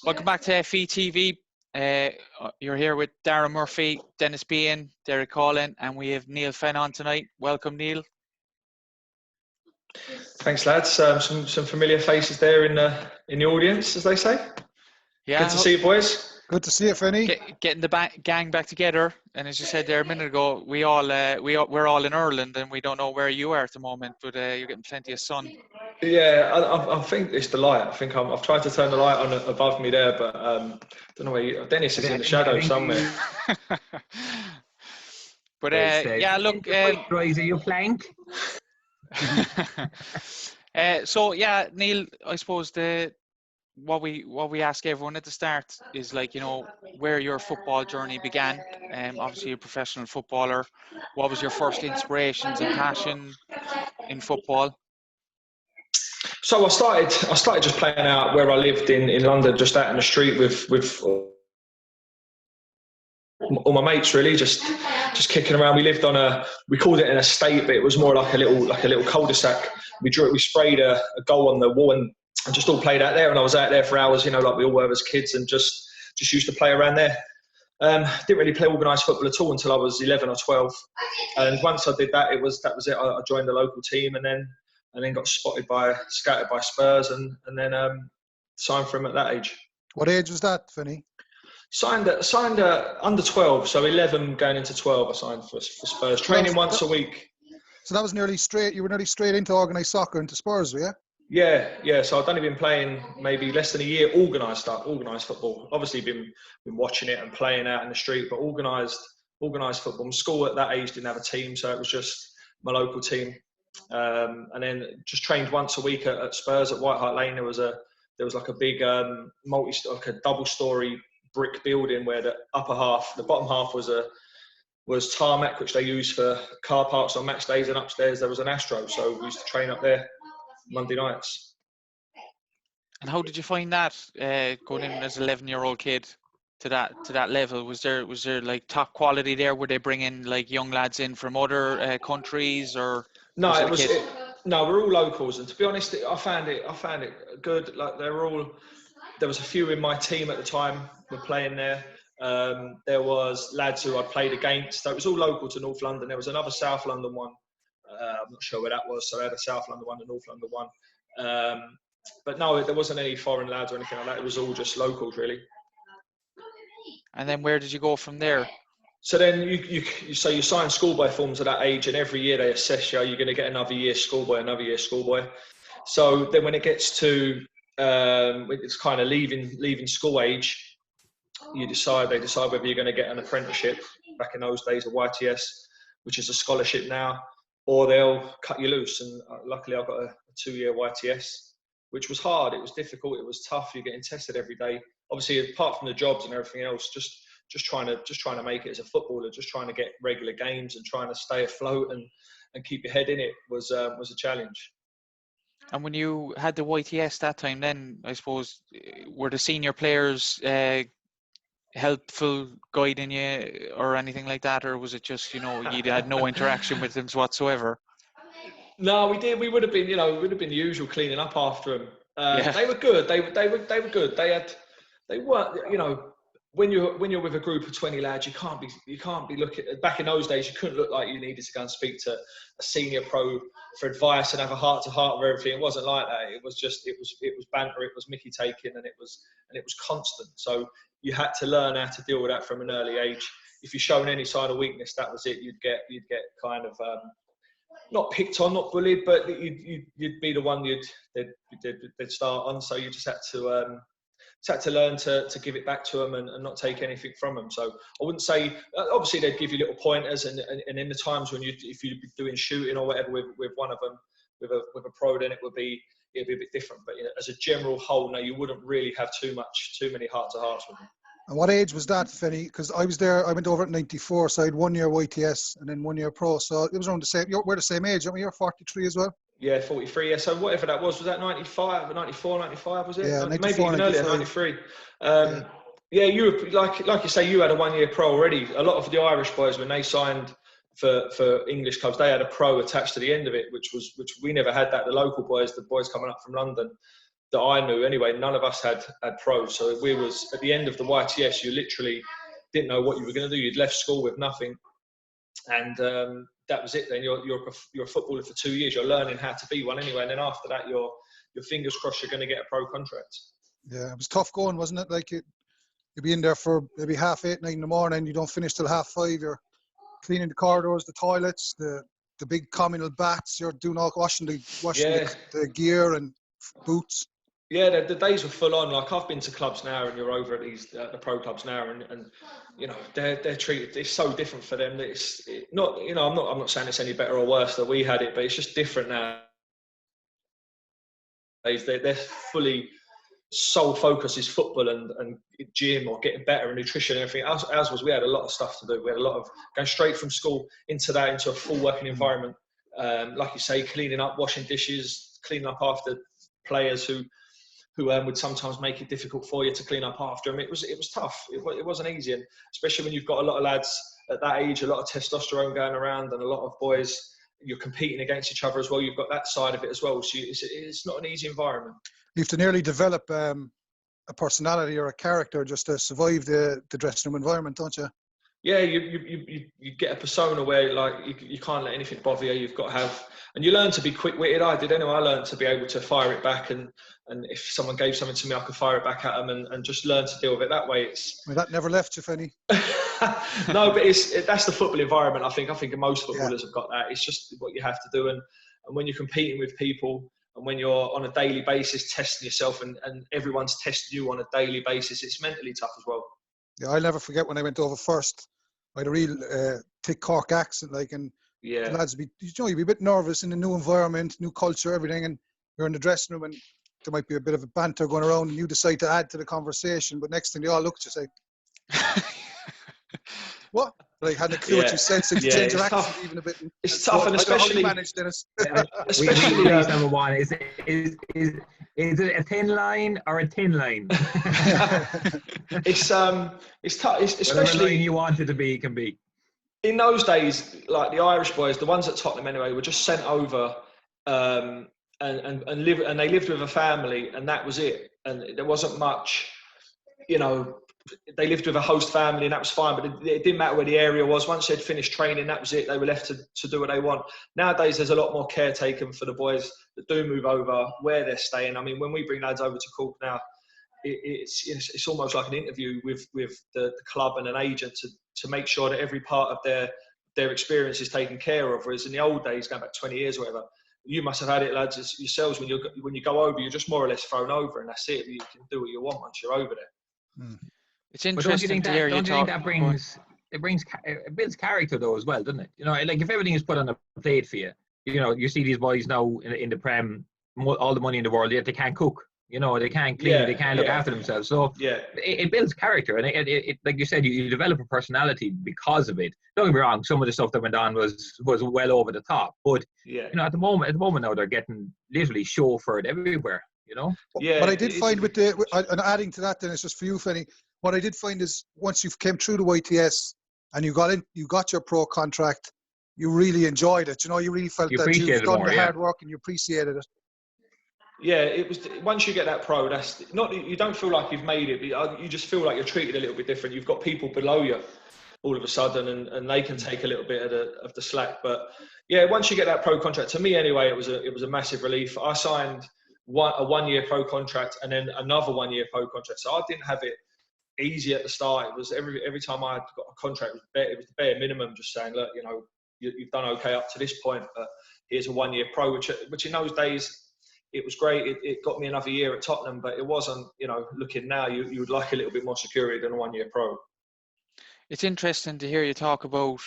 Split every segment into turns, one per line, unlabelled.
Welcome back to FVTV. You're here with Darren Murphy, Dennis Bean, Derek Collin, and we have Neale Fenn on tonight. Welcome, Neale.
Thanks, lads. Some familiar faces there in the audience, as they say.
Yeah,
good to see you, boys.
Good to see you, Fenny.
Getting the gang back together, and as you said there a minute ago, we're all in Ireland, and we don't know where you are at the moment, but you're getting plenty of sun.
Yeah, I think it's the light. I think I've tried to turn the light on above me there, but don't know where Dennis is in the shadow somewhere.
But yeah, look.
Are you flanked?
So yeah, Neale, I suppose what we ask everyone at the start is, like, you know, where your football journey began. Obviously, you're a professional footballer. What was your first inspirations and passion in football?
So I started just playing out where I lived in London, just out in the street with all my mates, really, just kicking around. We lived we called it an estate, but it was more like a little cul-de-sac. We sprayed a goal on the wall and just all played out there. And I was out there for hours, you know, like we all were as kids, and just used to play around there. Didn't really play organised football at all until I was 11 or 12. And once I did that, that was it. I joined the local team, and then got scouted by Spurs, and then signed for him at that age.
What age was that, Finny?
Signed under 12, so 11 going into 12. I signed for Spurs, training once a week.
So that was nearly straight. You were nearly straight into organised soccer, into Spurs, were you?
Yeah. So I'd only been playing maybe less than a year organised football. Obviously, been watching it and playing out in the street, but organised football. School at that age didn't have a team, so it was just my local team. And then just trained once a week at Spurs at White Hart Lane. There was like a big like a double-story brick building where the bottom half was tarmac, which they used for car parks on match days, and upstairs there was an Astro, so we used to train up there Monday nights.
And how did you find that, going in as an 11-year-old kid to that level? Was there like top quality there? Were they bringing like young lads in from other countries, or
no? No, we're all locals, and to be honest, I found it good. Like there was a few in my team at the time were playing there. There was lads who I'd played against. So it was all local to North London. There was another South London one. I'm not sure where that was. So I had a South London one and North London one. But no, there wasn't any foreign lads or anything like that. It was all just locals, really.
And then where did you go from there?
So then you sign schoolboy forms at that age, and every year they assess you. You're going to get another year schoolboy. So then when it gets to it's kind of leaving school age, they decide whether you're going to get an apprenticeship. Back in those days, a YTS, which is a scholarship now, or they'll cut you loose. And luckily I got a 2-year YTS, which was hard. It was difficult. It was tough. You're getting tested every day. Obviously, apart from the jobs and everything else, just trying to make it as a footballer, just trying to get regular games and trying to stay afloat and keep your head in it was a challenge.
And when you had the YTS that time, then I suppose, were the senior players helpful, guiding you or anything like that, or was it just, you know, you had no interaction with them whatsoever? No,
we did. We would have been, the usual cleaning up after them.
Yeah.
They were good. They were good. They weren't, when you're with a group of 20 lads, you can't be looking. Back in those days, you couldn't look like you needed to go and speak to a senior pro for advice and have a heart to heart with everything. It wasn't like that. It was just it was banter. It was Mickey taking, and it was constant. So you had to learn how to deal with that from an early age. If you're showing any sign of weakness, that was it. You'd get kind of not picked on, not bullied, but you'd be the one they'd start on. So you just had to learn to give it back to them and not take anything from them. So I wouldn't say, obviously they'd give you little pointers, and in the times when if you'd be doing shooting or whatever with one of them, with a pro, then it'd be a bit different. But as a general whole, no, you wouldn't really have too many heart to hearts with them.
And what age was that, Finny? Because I was there, I went over at 94, so I had 1 year YTS and then 1 year pro. So it was around the same. We're the same age, aren't we? You're 43 as well.
Yeah, 43. Yeah, so whatever that was that 95, 94, 95 was it?
Yeah, 94,
maybe even
95.
earlier, 93. Yeah, you were like you say, you had a 1 year pro already. A lot of the Irish boys, when they signed for English clubs, they had a pro attached to the end of it, which we never had that. The local boys, the boys coming up from London, that I knew anyway, none of us had pros. So we was at the end of the YTS, you literally didn't know what you were going to do. You'd left school with nothing, and that was it. Then you're a footballer for 2 years. You're learning how to be one anyway, and then after that, your fingers crossed you're going to get a pro contract.
Yeah, it was tough going, wasn't it? Like you'd be in there for maybe 8:30, 9 in the morning. You don't finish till 5:30. You're cleaning the corridors, the toilets, the big communal baths. You're doing all washing the gear and boots.
Yeah, the days were full on. Like I've been to clubs now, and you're over at these the pro clubs now, and you know they're treated. It's so different for them. It's not, you know, I'm not saying it's any better or worse that we had it, but it's just different now. They're fully sole focus is football and gym or getting better and nutrition and everything. Ours was, we had a lot of stuff to do. We had a lot of going straight from school into a full working environment. Like you say, cleaning up, washing dishes, cleaning up after players who would sometimes make it difficult for you to clean up after them. It was tough. It wasn't easy, and especially when you've got a lot of lads at that age, a lot of testosterone going around, and a lot of boys. You're competing against each other as well. You've got that side of it as well. So it's not an easy environment.
You have to nearly develop a personality or a character just to survive the dressing room environment, don't you?
Yeah, you get a persona where like you can't let anything bother you. You've got to have, and you learn to be quick-witted. I did anyway. I learned to be able to fire it back, and if someone gave something to me, I could fire it back at them, and just learn to deal with it that way.
That never left you, Fenny.
No, but that's the football environment. I think most footballers have got that. It's just what you have to do, and when you're competing with people, and when you're on a daily basis testing yourself, and everyone's testing you on a daily basis, it's mentally tough as well. Yeah,
I'll never forget when I went over first. I had a real thick Cork accent, and the lads would be, you'd be a bit nervous in a new environment, new culture, everything, and you're in the dressing room, and there might be a bit of a banter going around, and you decide to add to the conversation, but next thing they all look at you say, what? Like, had a clue what you said, so you change your accent tough. Even a bit.
It's tough, and especially
managed, Dennis.
Especially number one. Is it a thin line or a thin line?
It's tough. It's especially
line you want it to be can be.
In those days, like the Irish boys, the ones at Tottenham anyway, were just sent over and they lived with a family, and that was it. And there wasn't much, you know. They lived with a host family, and that was fine, but it didn't matter where the area was. Once they'd finished training, that was it. They were left to do what they want. Nowadays, there's a lot more care taken for the boys that do move over, where they're staying. I mean, when we bring lads over to Cork now, it's almost like an interview with the club and an agent to make sure that every part of their experience is taken care of. Whereas in the old days, going back 20 years or whatever, you must have had it, lads, yourselves. When you go over, you're just more or less thrown over, and that's it. You can do what you want once you're over there.
Mm. It's interesting to hear you talk.
Don't you think that it builds character though as well, doesn't it? You know, like if everything is put on a plate for you, you know, you see these boys now in the Prem, all the money in the world, yet they can't cook. You know, they can't clean, they can't look after themselves. So it builds character, and it like you said, you develop a personality because of it. Don't get me wrong, some of the stuff that went on was well over the top, but you know, at the moment now they're getting literally chauffeured everywhere. You know.
Yeah. What I did find and adding to that, then it's just for you, Fenny. What I did find is once you came through the YTS and you got your pro contract, you really enjoyed it. You know, you really felt that you've done the hard work and you appreciated it.
Yeah, it was. Once you get that pro, that's not. You don't feel like you've made it, but you just feel like you're treated a little bit different. You've got people below you, all of a sudden, and they can take a little bit of the slack. But yeah, once you get that pro contract, to me anyway, it was a massive relief. I signed a 1 year pro contract and then another 1 year pro contract, so I didn't have it easy at the start. It was every time I got a contract, it was the bare minimum, just saying, look, you know, you've done okay up to this point, but here's a 1 year pro, which in those days it was great. It got me another year at Tottenham, but it wasn't, you know, looking now, you would like a little bit more security than a 1 year pro.
It's interesting to hear you talk about,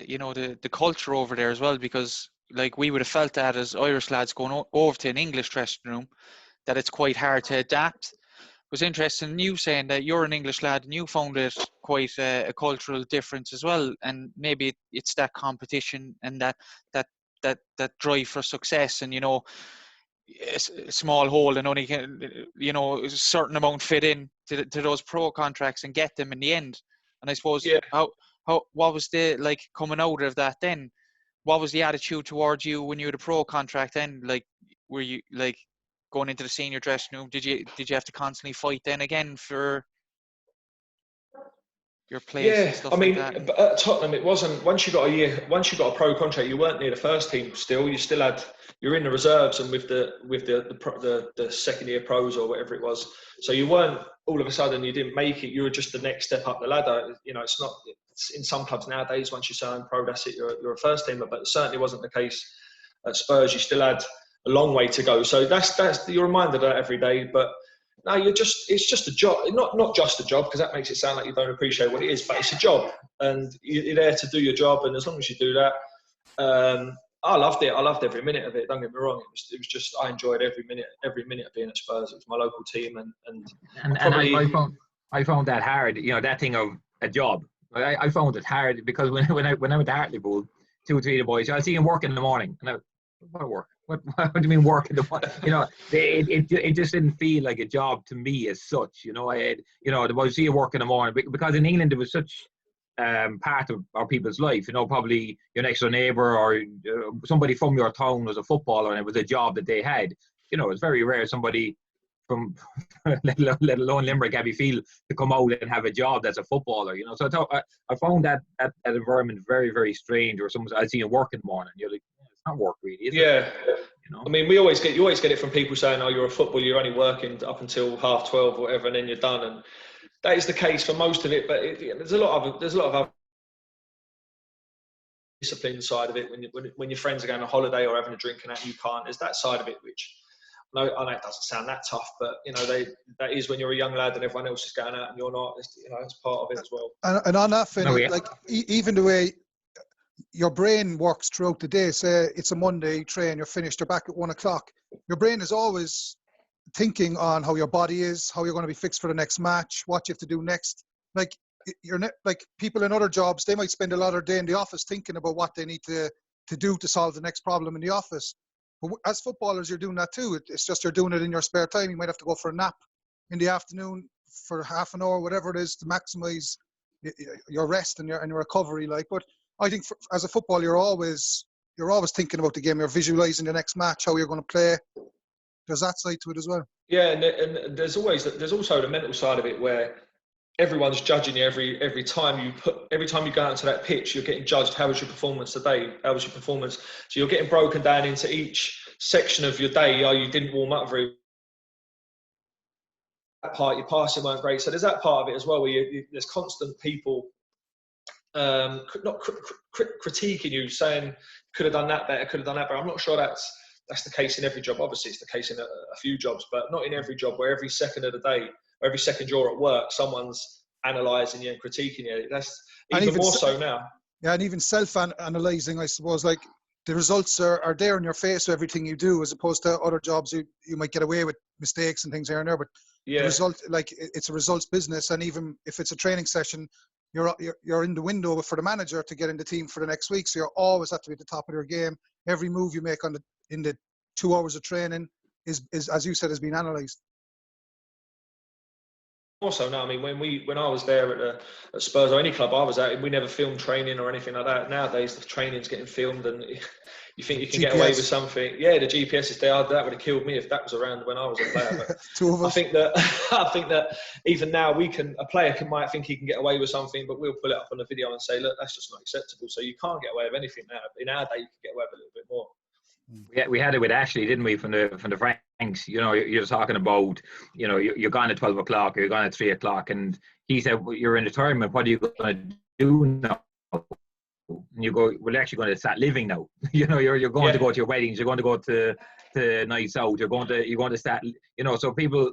you know, the culture over there as well, because like we would have felt that as Irish lads going over to an English dressing room, that it's quite hard to adapt. It was interesting you saying that you're an English lad and you found it quite a cultural difference as well, and maybe it's that competition and that drive for success, and you know, a small hole and only can, you know, a certain amount fit in to those pro contracts and get them in the end. And I suppose what was the like coming out of that then? What was the attitude towards you when you had a pro contract then? Like, were you like, going into the senior dressing room, did you have to constantly fight then again for your place and stuff like that?
But at Tottenham, it wasn't. Once you got a pro contract, you weren't near the first team. Still, you're in the reserves and with the second year pros or whatever it was. So you weren't all of a sudden you didn't make it. You were just the next step up the ladder. You know, it's not. It's in some clubs nowadays. Once you sign pro, that's it. You're a first teamer. But it certainly wasn't the case at Spurs. You still had a long way to go. So that's you're reminded of that every day. But no, it's just a job. Not just a job, because that makes it sound like you don't appreciate what it is, but it's a job, and you're there to do your job. And as long as you do that, I loved it. I loved every minute of it. Don't get me wrong. It was just, I enjoyed every minute of being at Spurs. It was my local team,
I found that hard. You know, that thing of a job. I found it hard because when I went to Hartlepool, 2 or 3 of the boys, I'll see them work in the morning, and what work? What do you mean work in the morning? You know, it just didn't feel like a job to me as such. You know, the boys see you work in the morning because in England it was such part of our people's life. You know, probably your next door neighbour or somebody from your town was a footballer and it was a job that they had. You know, it's very rare somebody from let alone Limerick, Abbeyfield, to come out and have a job that's a footballer. You know, so I found that environment very, very strange. Or I see you work in the morning, you're like, it's not work really, is it?
Yeah.
You know?
I mean, you always get it from people saying, "Oh, you're a footballer, you're only working up until 12:30 or whatever, and then you're done." And that is the case for most of it. But there's a lot of other discipline side of it. When your friends are going on holiday or having a drink and that, you can't. There's that side of it which. No, I know it doesn't sound that tough, but you know that is when you're a young lad and everyone else is going out and you're not. You know, it's part of it as well.
And on that, Finn, like even the way your brain works throughout the day. Say it's a Monday, you train, you're finished, you're back at 1 o'clock. Your brain is always thinking on how your body is, how you're going to be fixed for the next match, what you have to do next. Like like people in other jobs, they might spend a lot of their day in the office thinking about what they need to do to solve the next problem in the office. But as footballers, you're doing that too. It's just you're doing it in your spare time. You might have to go for a nap in the afternoon for half an hour, whatever it is, to maximise your rest and your recovery. Like, but I think as a footballer, you're always thinking about the game. You're visualising the next match, how you're going to play. There's that side to it as well.
Yeah, and there's also the mental side of it where everyone's judging you every time you go out into that pitch. You're getting judged. How was your performance today? How was your performance? So you're getting broken down into each section of your day. Oh, you didn't warm up very. That part, your passing weren't great. So there's that part of it as well, where there's constant people not critiquing you, saying could have done that better, could have done that better. I'm not sure that's the case in every job. Obviously, it's the case in a few jobs, but not in every job. Where every second of the day, or every second you're at work, someone's analysing you and critiquing you. That's even more so now.
Yeah, and even self-analysing, I suppose. Like the results are there in your face of everything you do, as opposed to other jobs you might get away with mistakes and things here and there. But the result, like it's a results business, and even if it's a training session, you're in the window for the manager to get in the team for the next week. So you're always have to be at the top of your game. Every move you make in the 2 hours of training is as you said, has been analysed.
Also, no, I mean, when I was there at Spurs or any club I was at, we never filmed training or anything like that. Nowadays, the training's getting filmed, and you think you can get away with something. Yeah, the GPS is there. That would have killed me if that was around when I was a player. But
Two of us.
I think that even now a player might think he can get away with something, but we'll pull it up on the video and say, look, that's just not acceptable. So you can't get away with anything now. In our day, you can get away with a little bit more.
Yeah, we had it with Ashley, didn't we? From the Franks, you know, you're talking about, you know, you're gone at 12 o'clock, or you're gone at 3 o'clock, and he said, well, you're in retirement. What are you going to do now? And you go, we're actually going to start living now. You know, you're going to go to your weddings, you're going to go to nights out, you're going to start. You know, so people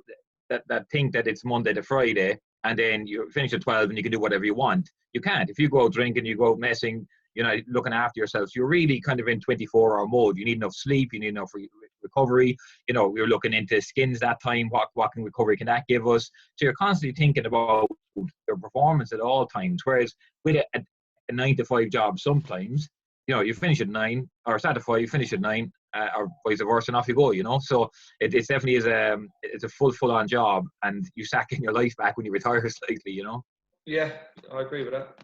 that think that it's Monday to Friday, and then you finish at 12 and you can do whatever you want. You can't. If you go out drinking, you go out messing, you're not looking after yourself. You're really kind of in 24-hour mode. You need enough sleep. You need enough recovery. You know, we're looking into skins that time. What kind of recovery can that give us? So you're constantly thinking about your performance at all times. Whereas with a 9-to-5 job, sometimes, you know, you finish at 9 or start at 5, you finish at 9, or vice versa, and off you go. You know, so it definitely is it's a full-on job, and you sack in your life back when you retire slightly. You know.
Yeah, I agree with that.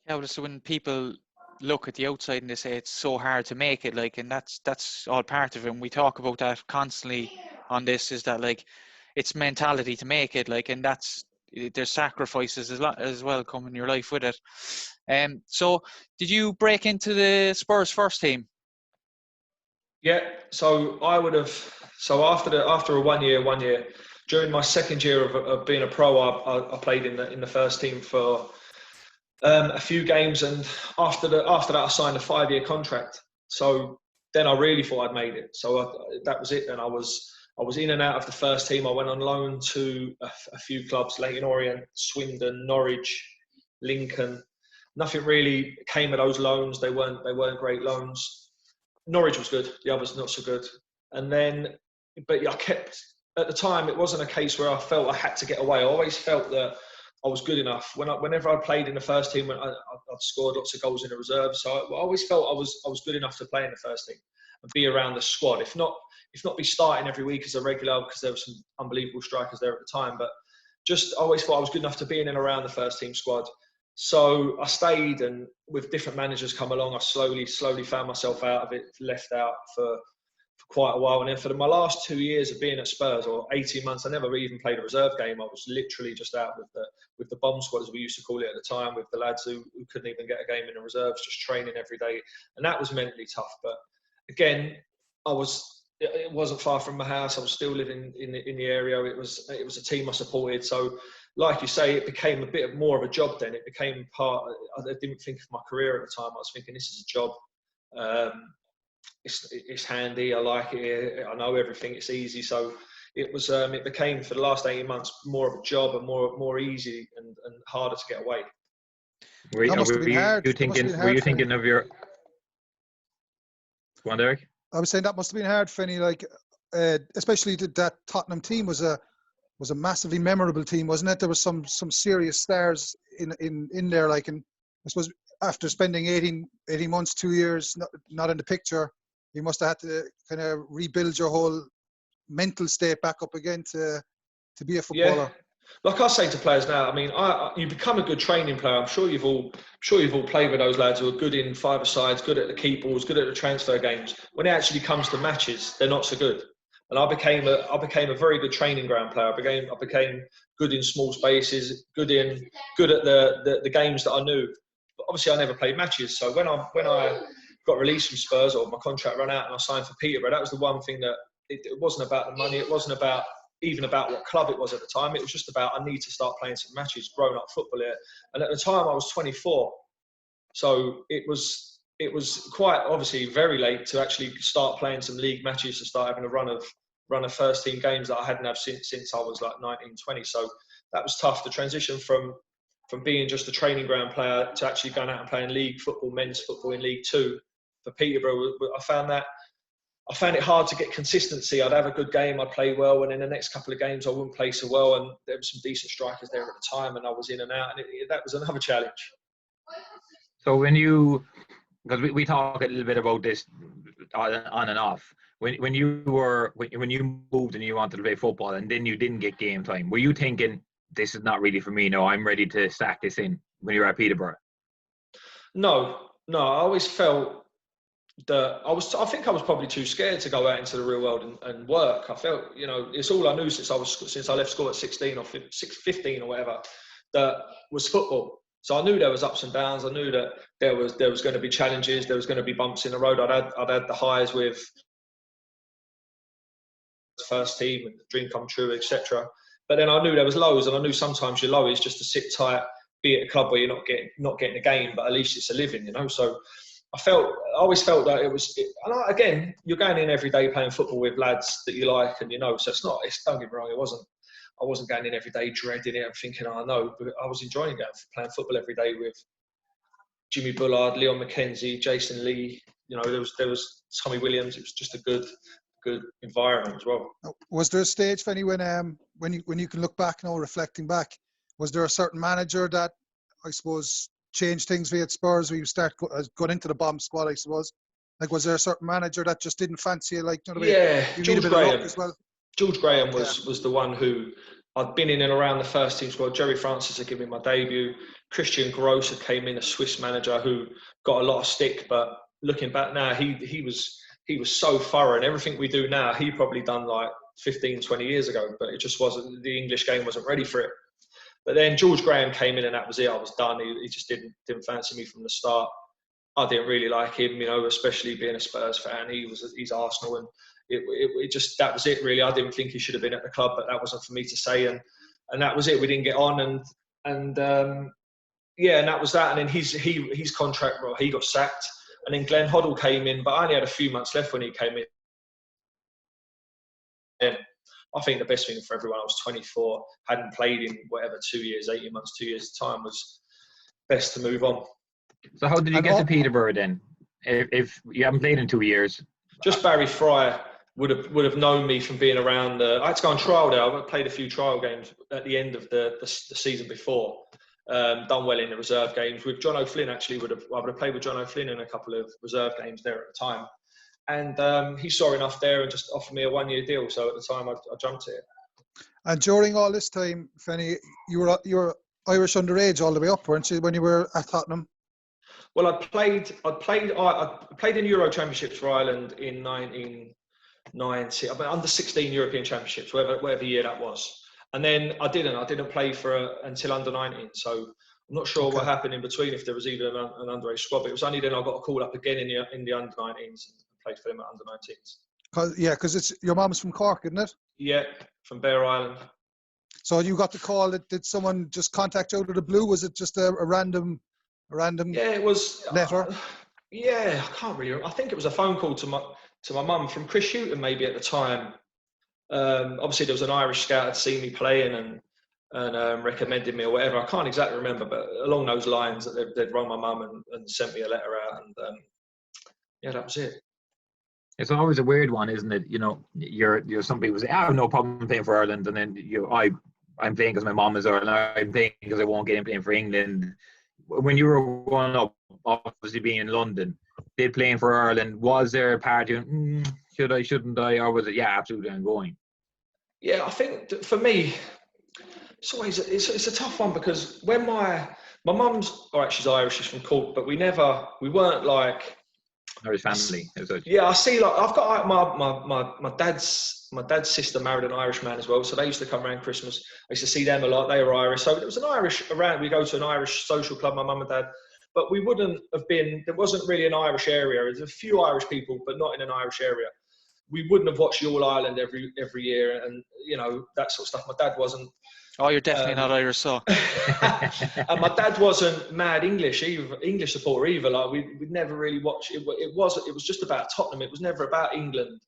Yeah, well, so when people look at the outside and they say it's so hard to make it, like, and that's all part of it. And we talk about that constantly on this is that like it's mentality to make it, like, and there's sacrifices as well come in your life with it. So did you break into the Spurs first team?
Yeah, so I would have. So after a one year, during my second year of being a pro, I played in the first team for a few games, and after that I signed a 5-year contract. So then I really thought I'd made it. So that was it. Then I was in and out of the first team. I went on loan to a few clubs: Leyton Orient, Swindon, Norwich, Lincoln. Nothing really came of those loans. They weren't great loans. Norwich was good, the others not so good. And then, but I kept, at the time, it wasn't a case where I felt I had to get away. I always felt that I was good enough. Whenever I played in the first team, I've scored lots of goals in the reserve. So I always felt I was good enough to play in the first team and be around the squad. If not be starting every week as a regular, because there were some unbelievable strikers there at the time. But just I always thought I was good enough to be in and around the first team squad. So I stayed, and with different managers come along, I slowly found myself out of it, left out for quite a while. And then for my last 2 years of being at Spurs, or 18 months, I never even played a reserve game. I was literally just out with the bomb squad, as we used to call it at the time, with the lads who couldn't even get a game in the reserves, just training every day. And that was mentally tough. But again, it wasn't far from my house. I was still living in the area. It was a team I supported. So, like you say, it became a bit more of a job then. It became part. I didn't think of my career at the time. I was thinking, this is a job. It's handy. I like it. I know everything. It's easy. So it was. It became, for the last 18 months, more of a job and more easy and harder to get away.
Were you thinking of your? Go on, Derek.
I was saying that must have been hard, Fenny. Like, especially that Tottenham team was a massively memorable team, wasn't it? There was some serious stars in there. Like, and I suppose after spending 18 months, 2 years not in the picture, you must have had to kind of rebuild your whole mental state back up again to be a footballer.
Yeah. Like I say to players now, I mean, you become a good training player. I'm sure you've all played with those lads who are good in five-a-sides, good at the keep balls, good at the transfer games. When it actually comes to matches, they're not so good. And I became a very good training ground player. I became good in small spaces, good at the games that I knew. But obviously, I never played matches. So when I got released from Spurs, or my contract ran out, and I signed for Peterborough, that was the one thing that it wasn't about the money. It wasn't even about what club it was at the time. It was just about, I need to start playing some matches, grown up football here. And at the time I was 24. So it was quite obviously very late to actually start playing some league matches, to start having a run of first team games that I hadn't had since I was like 19, 20. So that was tough. The transition from being just a training ground player to actually going out and playing league football, men's football in League Two for Peterborough, I found it hard to get consistency. I'd have a good game, I'd play well, and in the next couple of games I wouldn't play so well, and there were some decent strikers there at the time, and I was in and out, and that was another challenge.
So because we talk a little bit about this on and off, when you moved and you wanted to play football and then you didn't get game time, were you thinking, this is not really for me, no, I'm ready to stack this in, when you were at Peterborough?
No, I always felt that I think I was probably too scared to go out into the real world and work. I felt, it's all I knew since I left school at 16 or 15 or whatever, that was football. So I knew there was ups and downs. I knew that there was going to be challenges. There was going to be bumps in the road. I'd had the highs with the first team and the dream come true, etc. But then I knew there was lows, and I knew sometimes your low is just to sit tight, be at a club where you're not getting a game, but at least it's a living, So I always felt that again, you're going in every day playing football with lads that you like and so don't get me wrong, I wasn't going in every day dreading it and thinking, but I was enjoying playing football every day with Jimmy Bullard, Leon McKenzie, Jason Lee, there was Tommy Williams. It was just a good environment as well.
Was there a stage, Fenny, when you can look back now, reflecting back, was there a certain manager that, I suppose, changed things for you at Spurs, where you start going into the bomb squad, I suppose? Like, was there a certain manager that just didn't fancy you? Like,
yeah,
George Graham as well.
George Graham was the one who I'd been in and around the first team squad. Jerry Francis had given me my debut. Christian Gross had came in, a Swiss manager who got a lot of stick, but looking back now, he was so thorough, and everything we do now, he probably done like 15, 20 years ago, but it just wasn't, the English game wasn't ready for it. But then George Graham came in and that was it. I was done. He just didn't fancy me from the start. I didn't really like him, you know, especially being a Spurs fan. He's Arsenal, and it just, that was it really. I didn't think he should have been at the club, but that wasn't for me to say. And that was it. We didn't get on, and that was that. And then his contract, well, he got sacked, and then Glenn Hoddle came in, but I only had a few months left when he came in. And I think the best thing for everyone, I was 24, hadn't played in whatever 2 years, 18 months, 2 years time, was best to move on.
So how did you get to Peterborough then? If you haven't played in 2 years?
Just Barry Fry would have known me from being around. I had to go on trial there. I played a few trial games at the end of the season before. Done well in the reserve games with John O'Flynn. Actually, I would have played with John O'Flynn in a couple of reserve games there at the time. And he saw enough there and just offered me a 1-year deal. So at the time, I jumped at it.
And during all this time, Fenny, you were Irish underage all the way up, weren't you, when you were at Tottenham?
Well, I played in Euro Championships for Ireland in 1990. I mean, under 16 European Championships, whatever year that was. And then I didn't play until under 19. So I'm not sure what happened in between, if there was even an underage squad. But it was only then I got a call up again in the under 19s and played for them at under 19s.
Because it's your mum's from Cork, isn't it?
Yeah, from Bear Island.
So you got the call. Did someone just contact you out of the blue? Was it just a random?
Yeah, it was.
Letter.
I can't really. I think it was a phone call to my mum from Chris Houghton maybe at the time. Obviously, there was an Irish scout had seen me playing and recommended me or whatever. I can't exactly remember, but along those lines, that they'd rung my mum and sent me a letter out, and that was it.
It's always a weird one, isn't it? You know, you're some people say, I have no problem playing for Ireland, and then I'm playing because my mum is Ireland. I'm playing because I won't get in playing for England. When you were growing up, obviously being in London, did playing for Ireland, was there a part of you, should I, shouldn't I, or was it, yeah, absolutely, I'm going?
Yeah, I think for me, it's always it's a tough one, because when my mum's, all right, she's Irish, she's from Cork, but we weren't like
Irish family.
Yeah, I see. Like I've got my dad's sister married an Irish man as well, so they used to come around Christmas. I used to see them a lot. They were Irish, so there was an Irish around. We go to an Irish social club, my mum and dad, but we wouldn't have been. There wasn't really an Irish area. There's a few Irish people, but not in an Irish area. We wouldn't have watched All Ireland every year, and you know that sort of stuff. My dad wasn't.
Oh, you're definitely not Irish, so.
And my dad wasn't mad English supporter either. Like we'd never really watched it. It was just about Tottenham. It was never about England,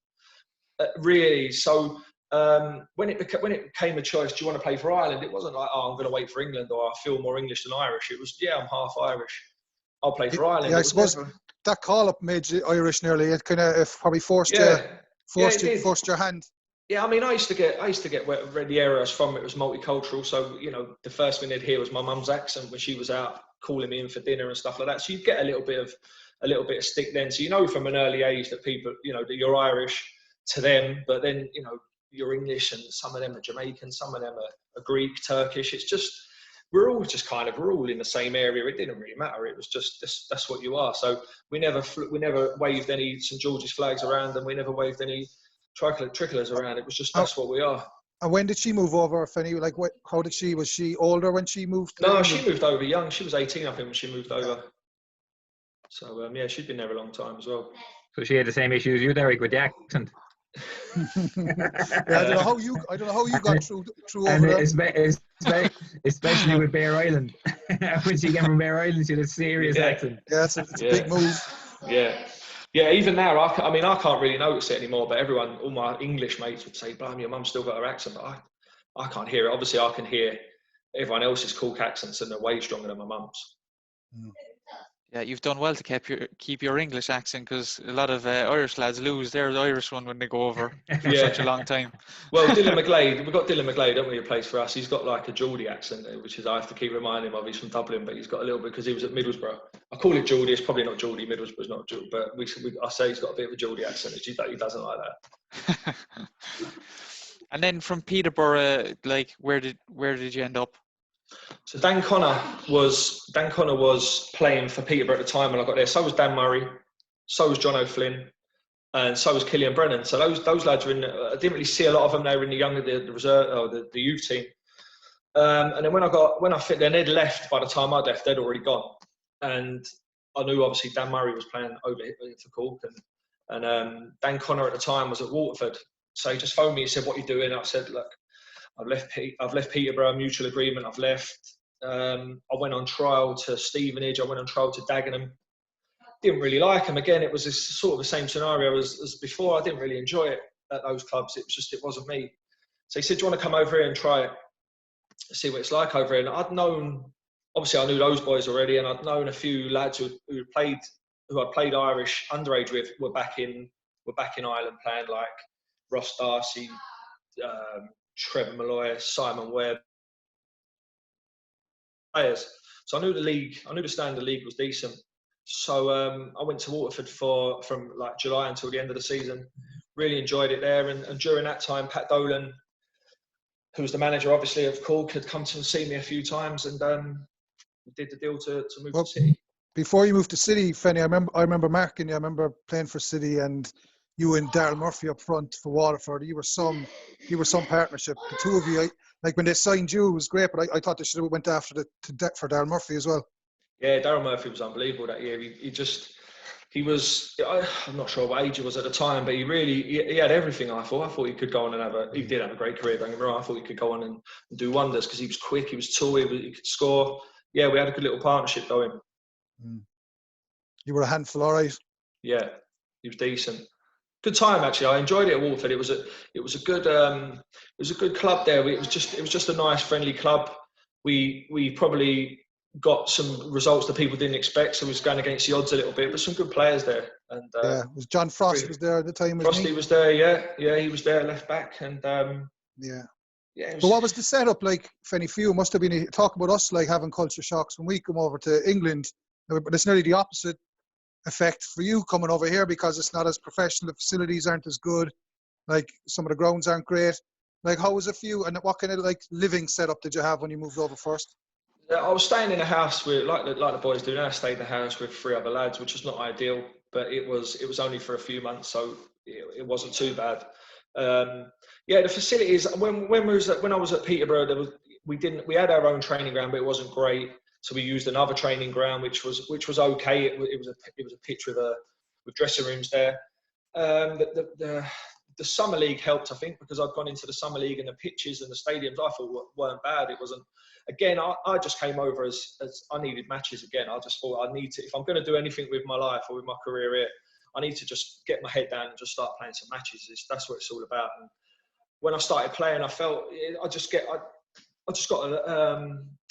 really. So when it became a choice, do you want to play for Ireland? It wasn't like, oh, I'm going to wait for England, or I feel more English than Irish. It was, yeah, I'm half Irish. I'll play for Ireland.
Yeah, I suppose that call up made you Irish nearly. It kind of probably forced your hand.
Yeah, I mean, I used to get where the area I was from, it was multicultural. So, you know, the first thing they'd hear was my mum's accent when she was out calling me in for dinner and stuff like that. So you'd get a little bit of stick then. So you know from an early age that people, you know, that you're Irish to them, but then, you know, you're English, and some of them are Jamaican, some of them are Greek, Turkish. It's just, we're all in the same area. It didn't really matter. It was just, that's what you are. So we never waved any St. George's flags around, and we never waved any tricolors around. It was just, that's what we are.
And when did she move over, Fenny? Like, how did she? Was she older when she moved?
No, she moved over young. She was 18, I think, when she moved over. So yeah, she'd been there a long time as well.
So she had the same issue as you, Derek, with the accent.
I don't know how you got through over
there. Especially with Bear Island. When she came from Bear Island, she had a serious accent.
Yeah, it's a big move.
Yeah, even now, I can't really notice it anymore, but all my English mates would say, "Blimey, your mum's still got her accent," but I can't hear it. Obviously, I can hear everyone else's Cork accents, and they're way stronger than my mum's.
Yeah, you've done well to keep your English accent, because a lot of Irish lads lose their Irish one when they go over for such a long time.
Well, Dylan McGlade, we've got Dylan McGlade, don't we, who plays for us. He's got like a Geordie accent, which is, I have to keep reminding him of. He's from Dublin, but he's got a little bit, because he was at Middlesbrough. I call it Geordie. It's probably not Geordie. Middlesbrough's not Geordie, but I say he's got a bit of a Geordie accent. He doesn't like that.
And then from Peterborough, like, where did you end up?
So Dan Connor was playing for Peterborough at the time when I got there. So was Dan Murray. So was John O'Flynn. and so was Killian Brennan. So those lads were in. I didn't really see a lot of them. They were in the reserve or the youth team. And then then they'd left. By the time I left, they'd already gone. And I knew obviously Dan Murray was playing over for Cork, and Dan Connor at the time was at Waterford. So he just phoned me and said, "What are you doing?" I said, "Look, I've left Peterborough, mutual agreement. I've left. I went on trial to Stevenage. I went on trial to Dagenham. Didn't really like them. Again, it was sort of the same scenario as before. I didn't really enjoy it at those clubs. It wasn't me. So he said, "Do you want to come over here and try it? See what it's like over here?" And I'd known, obviously I knew those boys already, and I'd known a few lads who I played Irish underage with were back in Ireland playing, like Ross Darcy, Trevor Malloy, Simon Webb. Players. So I knew the league, I knew the standard of the league was decent. So I went to Waterford from like July until the end of the season. Really enjoyed it there, and during that time, Pat Dolan, who was the manager, obviously, of Cork, had come to see me a few times, and did the deal to move to City.
Before you moved to City, Fenny, I remember marking you. I remember playing for City, and you and Daryl Murphy up front for Waterford. You were some partnership. The two of you, like when they signed you, it was great. But I thought they should have went after for Daryl Murphy as well.
Yeah, Daryl Murphy was unbelievable that year. He was, I'm not sure what age he was at the time, but he had everything. I thought he could go on and he did have a great career, don't get me wrong. I thought he could go on and do wonders because he was quick, he was tall, he could score. Yeah, we had a good little partnership going.
You were a handful, all right?
Yeah, he was decent. Good time, actually. I enjoyed it at Waterford. It was a good club there. It was just a nice, friendly club. We probably got some results that people didn't expect, so we was going against the odds a little bit, but some good players there. And
was John Frost was there at the time?
Frosty was there, yeah, he was there, left back, and
yeah.
But
what was the setup like, Fenny, for you? Must have been talk about us like having culture shocks when we come over to England, but it's nearly the opposite effect for you coming over here because it's not as professional. The facilities aren't as good. Like some of the grounds aren't great. Like how was it for you? And what kind of like living setup did you have when you moved over first?
I was staying in a house with like the boys do now. I stayed in the house with 3 other lads, which was not ideal, but it was only for a few months, so it wasn't too bad. The facilities when I was at Peterborough, we had our own training ground, but it wasn't great. So we used another training ground, which was okay. It was a pitch with dressing rooms there. The summer league helped, I think, because I'd gone into the summer league and the pitches and the stadiums I thought weren't bad. It wasn't. Again, I just came over as I needed matches again. I just thought I need to, if I'm going to do anything with my life or with my career here, I need to just get my head down and just start playing some matches. That's what it's all about. And when I started playing, I felt I just got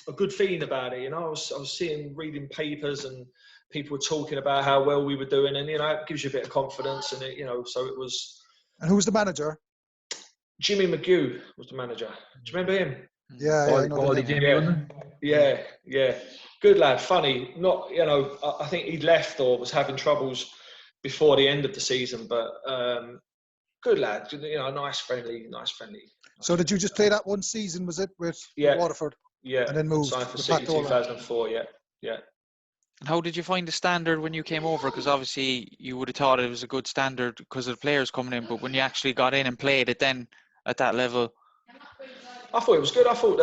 a good feeling about it. You know, I was reading papers and people were talking about how well we were doing, and it gives you a bit of confidence. And so it was.
And who was the manager?
Jimmy McGew was the manager. Do you remember him?
Yeah, I know
Jimmy.
Yeah. Good lad, funny. Not, I think he'd left or was having troubles before the end of the season, but good lad. Nice, friendly.
So did you just play that one season? Was it with Waterford?
Yeah.
And then moved
signed for
to
City 2004. Yeah.
And how did you find the standard when you came over? Because obviously you would have thought it was a good standard because of the players coming in, but when you actually got in and played it then at that level,
I thought it was good. I thought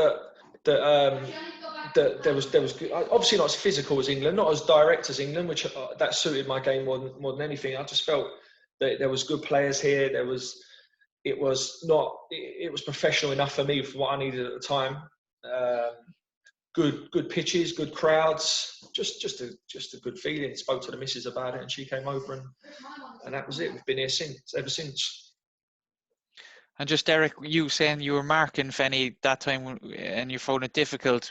that there was good. Obviously not as physical as England, not as direct as England, which that suited my game more than anything. I just felt that there was good players here. It was professional enough for me for what I needed at the time. Good pitches, good crowds, just a good feeling. Spoke to the missus about it, and she came over, and that was it. We've been here ever since.
And just Derek, you saying you were marking Fenny that time and you found it difficult.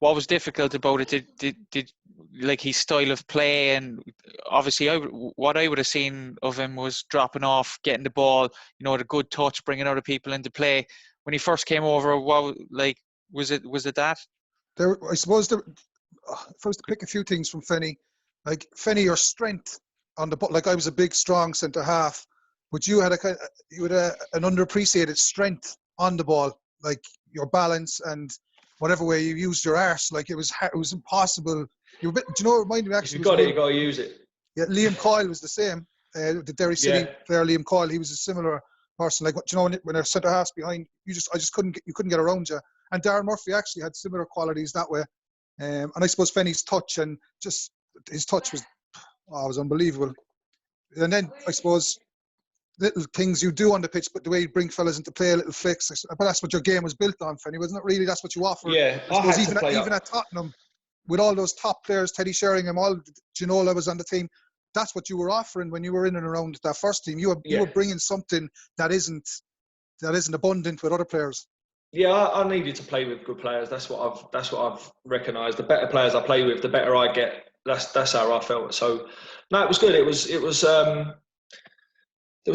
What was difficult about it? Did like his style of play? And obviously, what I would have seen of him was dropping off, getting the ball, the good touch, bringing other people into play. When he first came over, was it that?
I suppose if I was to pick a few things from Fenny, like Fenny, your strength on the ball. Like I was a big, strong centre half. But you had an underappreciated strength on the ball, like your balance and whatever way you used your arse. Like it was impossible. Do you know what reminded me actually?
If you got to use it.
Yeah, Liam Coyle was the same. the Derry City player Liam Coyle. He was a similar person. Like, you know, when a centre half's behind, you just couldn't get around you. And Darren Murphy actually had similar qualities that way. And I suppose Fenny's touch and just his touch was unbelievable. And then I suppose little things you do on the pitch, but the way you bring fellas into play, little flicks. But that's what your game was built on, Fenny, wasn't it? Really, that's what you offered.
Yeah,
I suppose even at Tottenham, with all those top players, Teddy Sheringham, all Ginola was on the team. That's what you were offering when you were in and around that first team. You were bringing something that isn't abundant with other players.
Yeah, I needed to play with good players. That's what I've recognised. The better players I play with, the better I get. That's how I felt. So, no, it was good. There was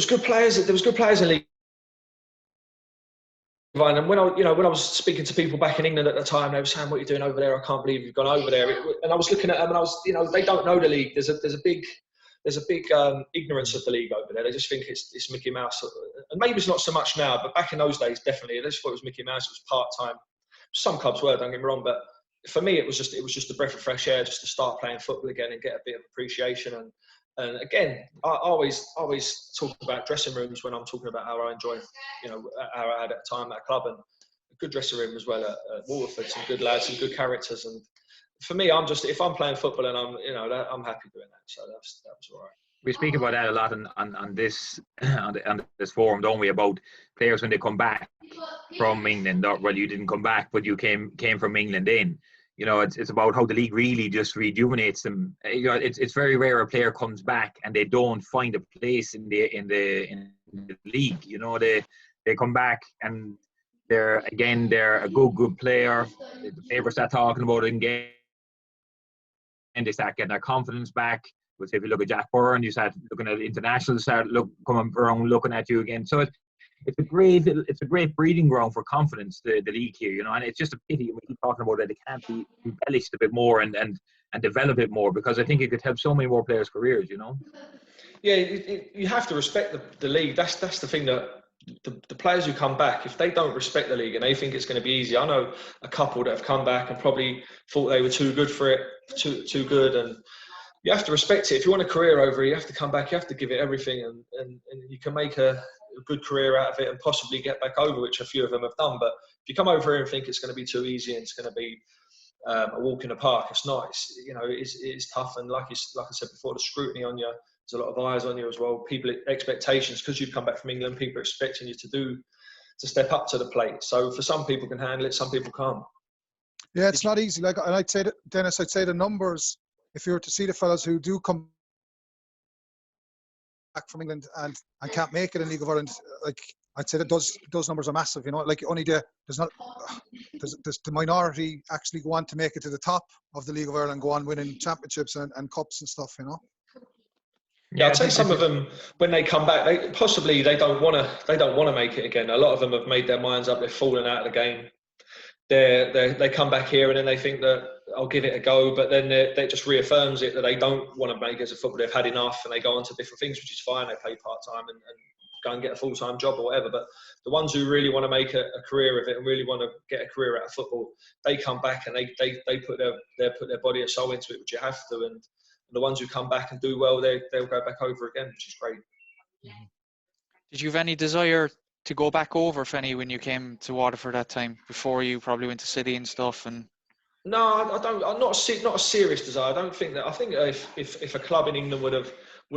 good players. There was good players in the league. And when I was speaking to people back in England at the time, they were saying, "What are you doing over there? I can't believe you've gone over there." And I was looking at them, and they don't know the league. There's a big ignorance of the league over there. They just think it's Mickey Mouse, and maybe it's not so much now, but back in those days, definitely. They just thought it was Mickey Mouse. It was part time. Some clubs were, don't get me wrong, but for me, it was just a breath of fresh air, just to start playing football again and get a bit of appreciation. And again, I always talk about dressing rooms when I'm talking about how I enjoy, how I had at the time at a club, and a good dressing room as well at Waterford, some good lads, some good characters. And for me, if I'm playing football and I'm happy doing that. So that was all right.
We speak about that a lot on this forum, don't we? About players when they come back from England. Well, you didn't come back, but you came from England in. It's about how the league really just rejuvenates them. It's very rare a player comes back and they don't find a place in the league. They come back and they're a good player. The players start talking about it again, and they start getting their confidence back. But if you look at Jack Byrne, you start looking at internationals, coming around looking at you again. So it's a great breeding ground for confidence, the league here, and it's just a pity we keep talking about it. It can't be embellished a bit more and develop it more, because I think it could help so many more players' careers,
Yeah, you have to respect the league. That's the thing, that the players who come back, if they don't respect the league and they think it's going to be easy. I know a couple that have come back and probably thought they were too good for it, too good, and you have to respect it. If you want a career over it, you have to come back, you have to give it everything, and you can make a good career out of it and possibly get back over, which a few of them have done. But if you come over here and think it's going to be too easy and it's going to be a walk in the park, it's not. It's tough, and like I said before, the scrutiny on you, there's a lot of eyes on you as well. People expectations, because you've come back from England, people are expecting you to step up to the plate. So for some people can handle it, some people can't.
Yeah, it's not easy. And I'd say that, Dennis, the numbers, if you were to see the fellas who do come back from England and can't make it in League of Ireland, I'd say that those numbers are massive. Only there's the minority actually go on to make it to the top of the League of Ireland, go on winning championships and cups and stuff.
Yeah, I'd say some of them, when they come back, they don't want to make it again. A lot of them have made their minds up. They've fallen out of the game. They come back here and then they think that I'll give it a go, but then that just reaffirms it that they don't want to make it as a footballer. They've had enough and they go on to different things, which is fine. They play part-time and go and get a full-time job or whatever. But the ones who really want to make a career of it and really want to get a career out of football, they come back and they put their body and soul into it, which you have to. And the ones who come back and do well, they'll go back over again, which is great.
Did you have any desire to go back over, Fenny, when you came to Waterford that time, before you probably went to City and stuff? And
no, I don't. I'm not a serious desire. I don't think that. I think if a club in England would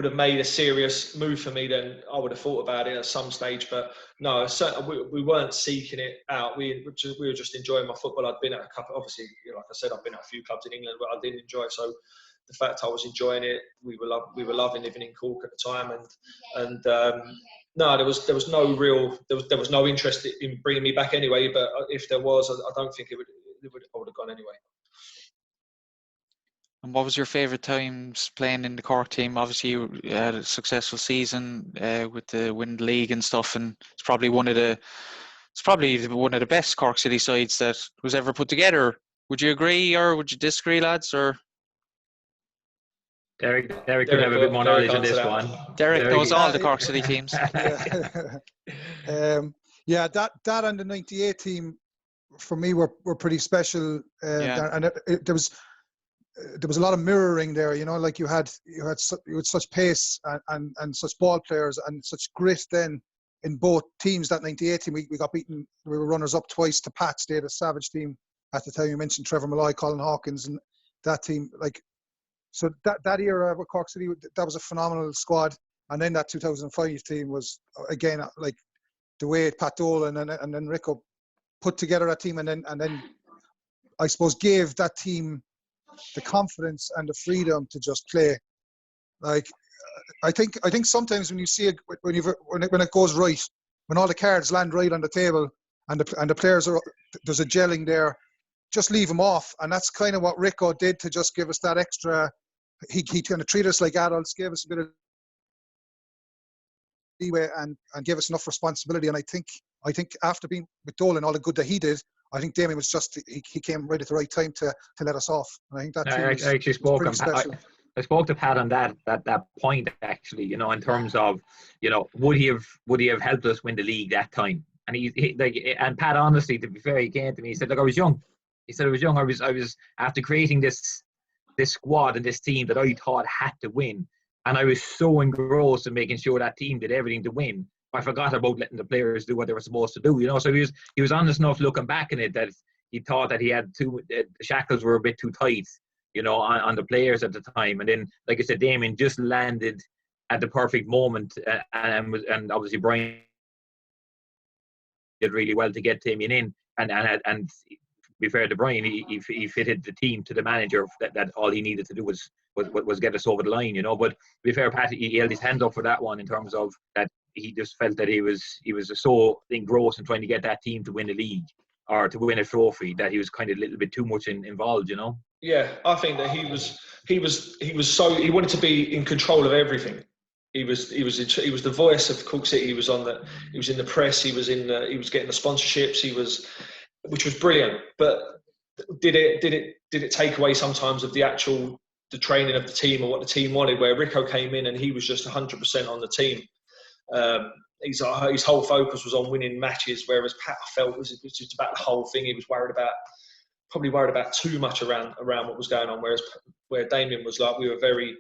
have made a serious move for me, then I would have thought about it at some stage. But no, certainly we weren't seeking it out. We were just enjoying my football. I'd been at a couple. Obviously, like I said, I've been at a few clubs in England, but I didn't enjoy it. So the fact I was enjoying it, we were loving living in Cork at the time, and no, there was no interest in bringing me back anyway. But if there was, I don't think I would have gone anyway.
And what was your favourite times playing in the Cork team? Obviously, you had a successful season with the win the league and stuff, and it's probably one of the best Cork City sides that was ever put together. Would you agree, or would you disagree, lads? Or
Derek could have a bit more knowledge on this one.
Derek knows all the Cork City teams.
Yeah, that and the '98 team for me were pretty special. And there was there was a lot of mirroring there. You know, like you had such pace and such ball players and such grit then in both teams. That 98 team, we got beaten. We were runners up twice to Pats. They had a savage team at the time. You mentioned Trevor Malloy, Colin Hawkins, and that team. Like, so that era with Cork City, that was a phenomenal squad. And then that 2005 team was, again, like the way Pat Dolan and then Rico put together that team, and then I suppose gave that team the confidence and the freedom to just play. Like, I think sometimes when you see it, when it goes right, when all the cards land right on the table and the players there's a gelling there, just leave them off. And that's kind of what Rico did to just give us that extra. He kind of treated us like adults, gave us a bit of leeway and gave us enough responsibility. And I think after being with Dolan, all the good that he did, I think Damien was just, he came right at the right time to let us off. And I think that
I actually spoke I spoke to Pat on that point, actually, you know, in terms of, you know, would he have helped us win the league that time? And he and Pat, honestly, to be fair, he came to me, he said, look, I was young. He said, I was young. I was after creating this squad and this team that I thought had to win. And I was so engrossed in making sure that team did everything to win. I forgot about letting the players do what they were supposed to do, you know. So he was honest enough looking back in it that he thought that he had the shackles were a bit too tight, you know, on the players at the time. And then, like I said, Damien just landed at the perfect moment, and obviously Brian did really well to get Damien in, and to be fair to Brian, he fitted the team to the manager that all he needed to do was get us over the line, you know. But to be fair, Pat, he held his hands up for that one in terms of that. He just felt that he was so engrossed in trying to get that team to win the league or to win a trophy that he was kind of a little bit too much involved, you know.
Yeah, I think that he wanted to be in control of everything. He was the voice of Cork City. He was in the press. He was getting the sponsorships. Which was brilliant. But did it take away sometimes of the training of the team and what the team wanted? Where Rico came in and he was just 100% on the team. His whole focus was on winning matches, whereas Pat, I felt, was just about the whole thing. He was probably worried about too much around what was going on. Where Damien was like, we were very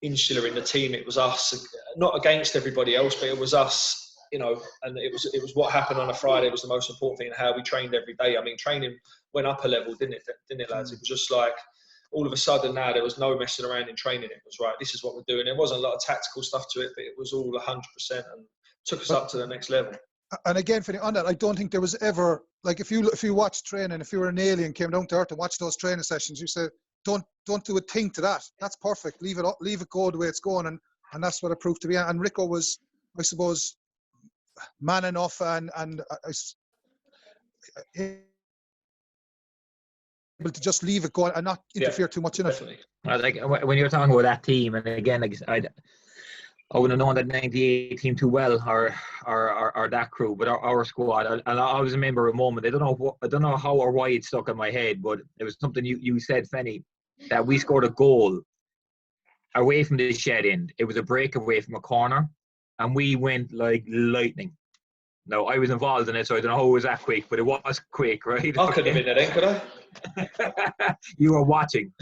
insular in the team. It was us, not against everybody else, but it was us, you know. And it was what happened on a Friday was the most important thing, and how we trained every day. I mean, training went up a level, didn't it, lads? It was just like, all of a sudden now there was no messing around in training. It was right, this is what we're doing. There wasn't a lot of tactical stuff to it, but it was all 100% and took us up to the next level.
And again, on that, I don't think there was ever, like, if you watched training, if you were an alien, came down to earth and watched those training sessions, you said, don't do a thing to that. That's perfect. Leave it go the way it's going, and that's what it proved to be. And Rico was, I suppose, man enough and able to just leave it go and not interfere too much in
definitely.
it.
Like when you're talking about that team, and again, like I wouldn't have known that 98 team too well, or that crew, but our squad. And I always remember a moment. I don't know how or why it stuck in my head, but it was something you said, Fenny, that we scored a goal away from the shed end. It was a breakaway from a corner, and we went like lightning. Now, I was involved in it, so I don't know how it was that quick, but it was quick, right?
I couldn't have been there then, could I?
You were watching.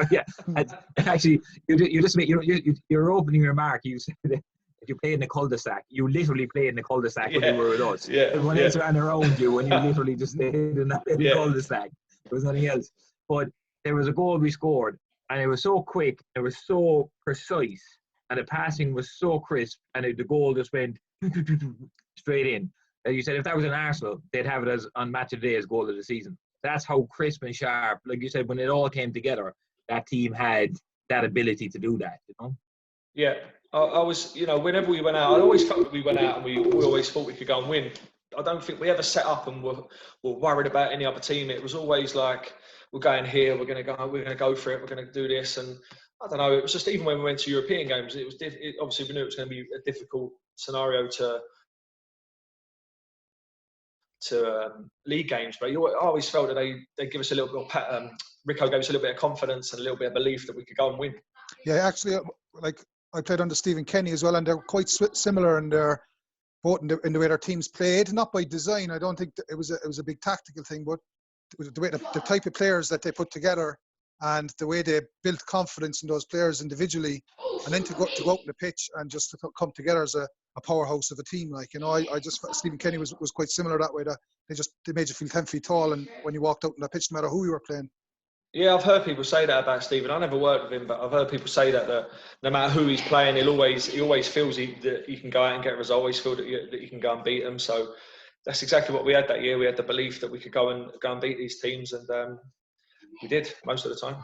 Yeah. And actually, you're opening remark. You said that if you play in the cul-de-sac, you literally played in the cul-de-sac when you were with us.
Yeah.
Everyone else ran around you, and you literally just stayed in that cul-de-sac. There was nothing else. But there was a goal we scored, and it was so quick, it was so precise, and the passing was so crisp, and the goal just went straight in. As you said, if that was in Arsenal, they'd have it as on match of the day as goal of the season. That's how crisp and sharp, like you said, when it all came together, that team had that ability to do that, you know?
Yeah, I was, you know, whenever we went out, I always felt that we went out and we always thought we could go and win. I don't think we ever set up and were worried about any other team. It was always like, we're going here, we're going to go for it, we're going to do this. And I don't know, it was just, even when we went to European games, it was obviously we knew it was going to be a difficult scenario to league games, but I always felt that they give us a little bit of, Rico gave us a little bit of confidence and a little bit of belief that we could go and win.
Yeah, actually, like, I played under Stephen Kenny as well, and they're quite similar in their both in the way their teams played. Not by design. I don't think it was a big tactical thing, but the way the type of players that they put together and the way they built confidence in those players individually, and then to go out on the pitch and just to come together as a powerhouse of a team. Like, you know, I just felt Stephen Kenny was quite similar that way. That they made you feel 10 feet tall, and when you walked out on the pitch, no matter who you were playing.
Yeah, I've heard people say that about Stephen. I never worked with him, but I've heard people say that no matter who he's playing, he always feels that he can go out and get a result. Always feel that you can go and beat them. So that's exactly what we had that year. We had the belief that we could go and beat these teams, and we did most of the time.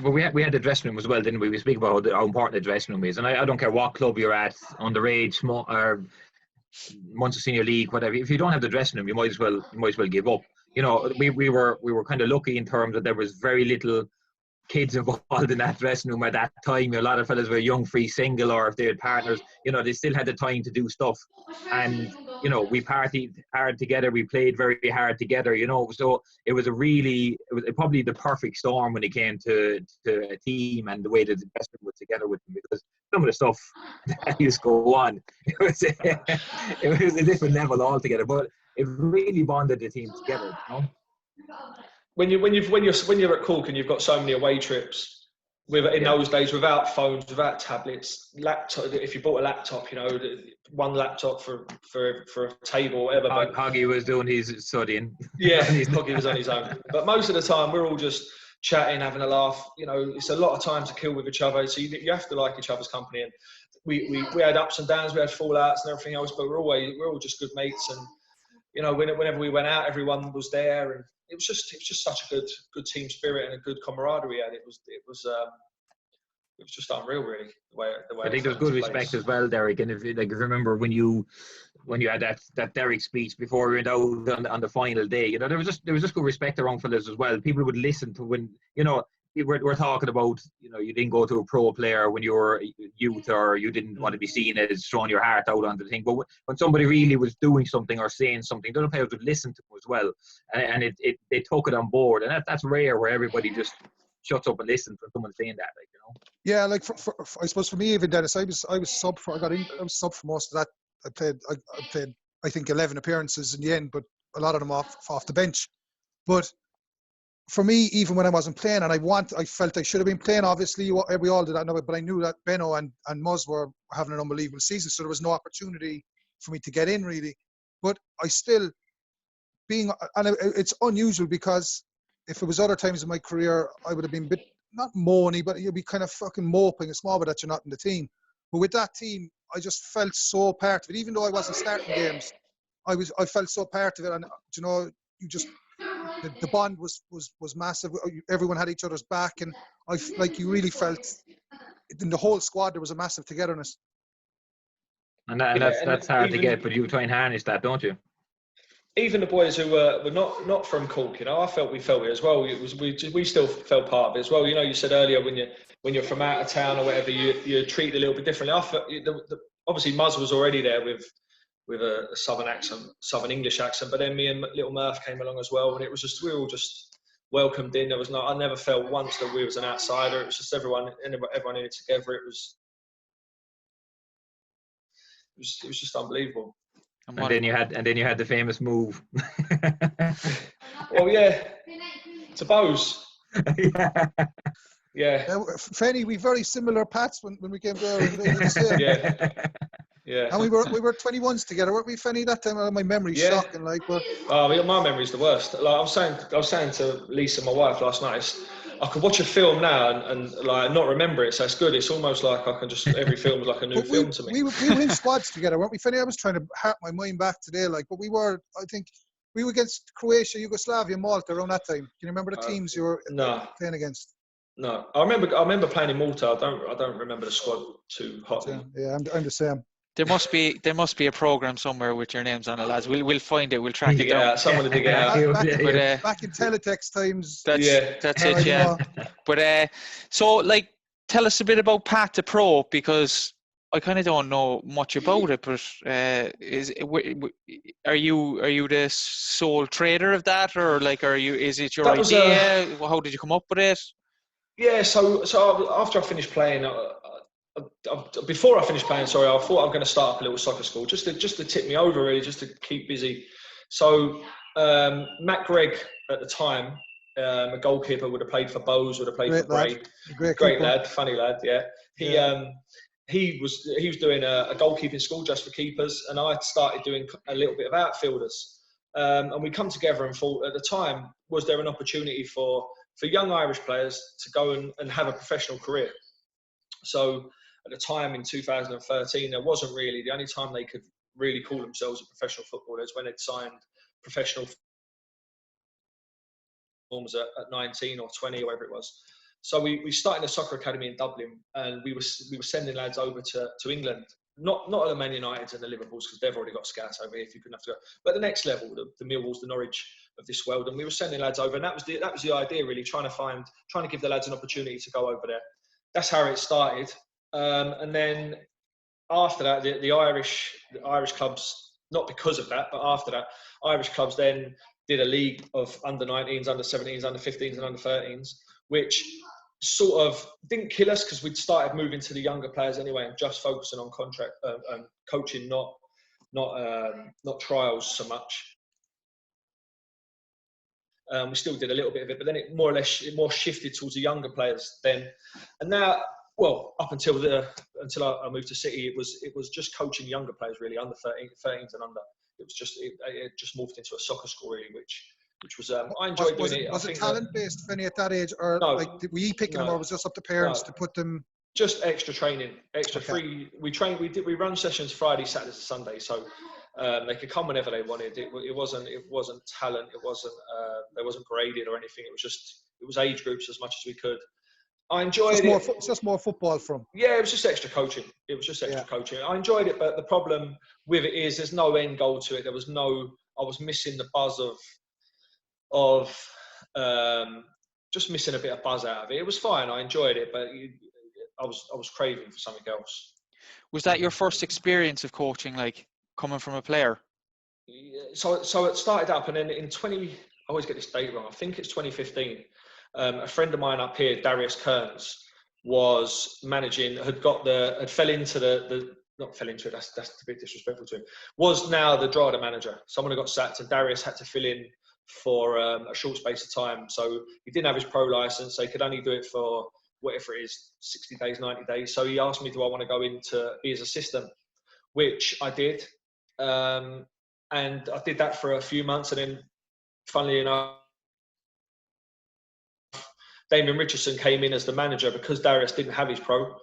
But we had the dressing room as well, didn't we? We speak about how important the dressing room is, and I don't care what club you're at, underage, small, or Munster Senior League, whatever. If you don't have the dressing room, you might as well give up. You know, we were kind of lucky in terms that there was very little kids involved in that dressing room at that time. A lot of fellas were young, free, single, or if they had partners, you know, they still had the time to do stuff. And, you know, we partied hard together. We played very hard together, you know. So it was probably the perfect storm when it came to a team and the way that the dressing room was together with them, because some of the stuff that used to go on, it was a different level altogether. But it really bonded the team together, you know.
When you're at Cork and you've got so many away trips, those days, without phones, without tablets, laptop. If you bought a laptop, you know, one laptop for a table, whatever. But
Hoggy was doing his studying.
Yeah, Hoggy was on his own. But most of the time, we're all just chatting, having a laugh. You know, it's a lot of time to kill with each other, so you have to like each other's company. And we had ups and downs, we had fallouts and everything else, but we're all just good mates. And you know, whenever we went out, everyone was there, and it was just such a good team spirit and a good camaraderie we had. It was just unreal, really. The way
I think there's good respect as well, Derek. And if you remember when you had that Derek speech before we went out on the final day, you know, there was just good respect around fellas as well. People would listen to when, you know, we're talking about, you know, you didn't go to a pro player when you were youth, or you didn't want to be seen as throwing your heart out on the thing. But when somebody really was doing something or saying something, the other players would listen to them as well, and they took it on board. And that's rare, where everybody just shuts up and listens when someone's saying that, like, you know.
Yeah, like for I suppose for me, even Dennis, I was sub for most of that. I played I think 11 appearances in the end, but a lot of them off the bench. But for me, even when I wasn't playing, and I felt I should have been playing. Obviously, we all did that, but I knew that Benno and Muzz were having an unbelievable season, so there was no opportunity for me to get in, really. But I still, it's unusual, because if it was other times in my career, I would have been a bit, not moany, but you'd be kind of fucking moping a small bit that you're not in the team. But with that team, I just felt so part of it. Even though I wasn't starting games, I felt so part of it. And, you know, the bond was massive. Everyone had each other's back, and you really felt in the whole squad there was a massive togetherness.
And that's hard to get, but you try and harness that, don't you?
Even the boys who were not from Cork, you know, we felt it as well. We still felt part of it as well. You know, you said earlier when you're from out of town or whatever, you're treated a little bit differently. Obviously, Muzz was already there with a southern English accent, but then me and little Murph came along as well, and it was just, we were all just welcomed in. I never felt once that we was an outsider. It was just everyone in it together. It was just unbelievable.
And then you had the famous move.
Well, yeah, to Bose. Yeah.
Fenny, we very similar paths when we came there.
Yeah.
And we were 21s together, weren't we, Fenny, that time? My memory's shocking.
My memory's the worst. Like I was saying to Lisa, my wife, last night, I could watch a film now and like not remember it, so it's good. It's almost like I can just, every film is like a new film to me.
We were in squads together, weren't we, Fenny? I was trying to hark my mind back today, but we were, I think, we were against Croatia, Yugoslavia, Malta around that time. Can you remember the teams you were playing against?
No, I remember playing in Malta. I don't remember the squad too hotly.
Yeah, I'm the same.
There must be a program somewhere with your names on it, lads. We'll find it. We'll track it down.
Someone to dig it out.
Back in teletext times.
That's it. Yeah. But so like, tell us a bit about Path to Pro, because I kind of don't know much about it. But are you the sole trader of that, or like is it your idea? How did you come up with it?
Yeah. So after I finished playing. Before I finished playing, I thought I was going to start up a little soccer school, just to tip me over, really, just to keep busy. So Matt Gregg at the time, A goalkeeper would have played for Bowes, would have played for Bray.
Great
lad, funny lad, yeah. He was doing a goalkeeping school just for keepers, and I started doing a little bit of outfielders. And we come together and thought at the time, was there an opportunity for young Irish players to go and have a professional career? So at the time in 2013, there wasn't really, the only time they could really call themselves a professional footballer is when they'd signed professional forms at 19 or 20 or whatever it was. So we started a soccer academy in Dublin, and we were sending lads over to England, not at the Man Uniteds and the Liverpools, because they've already got scouts over here if you couldn't have to go, but the next level, the Millwalls, the Norwich of this world, and we were sending lads over, and that was the idea really, trying to give the lads an opportunity to go over there. That's how it started, and then after that, the Irish clubs, not because of that, but after that, Irish clubs then did a league of under 19s, under 17s, under 15s, and under 13s, which sort of didn't kill us because we'd started moving to the younger players anyway and just focusing on contract and coaching, not trials so much. We still did a little bit of it, but then it more shifted towards the younger players then. And now, well, up until I moved to City, it was just coaching younger players really, under 13s and under. It just morphed into a soccer school really, which was I enjoyed doing it.
Was it talent based, Finney, at that age, or
no,
like were you picking them, or was it just up to parents to put them?
Just extra training, free. We run sessions Friday, Saturday, Sunday, so they could come whenever they wanted. It wasn't talent. It wasn't they wasn't graded or anything. It was age groups as much as we could. I enjoyed it.
It's just more football from.
Yeah, it was just extra coaching. Coaching. I enjoyed it, but the problem with it is there's no end goal to it. I was missing the buzz of just missing a bit of buzz out of it. It was fine. I enjoyed it, but I was craving for something else.
Was that your first experience of coaching, like coming from a player?
Yeah, so it started up, and then in I always get this date wrong. I think it's 2015. A friend of mine up here, Darius Kearns, was managing. Fell into it. That's a bit disrespectful to him. Was now the Drogheda manager. Someone had got sacked, and Darius had to fill in for a short space of time. So he didn't have his pro license. So he could only do it for whatever it is, 60 days, 90 days. So he asked me, do I want to go in to be his assistant? Which I did. And I did that for a few months. And then, funnily enough, Damien Richardson came in as the manager because Darius didn't have his pro.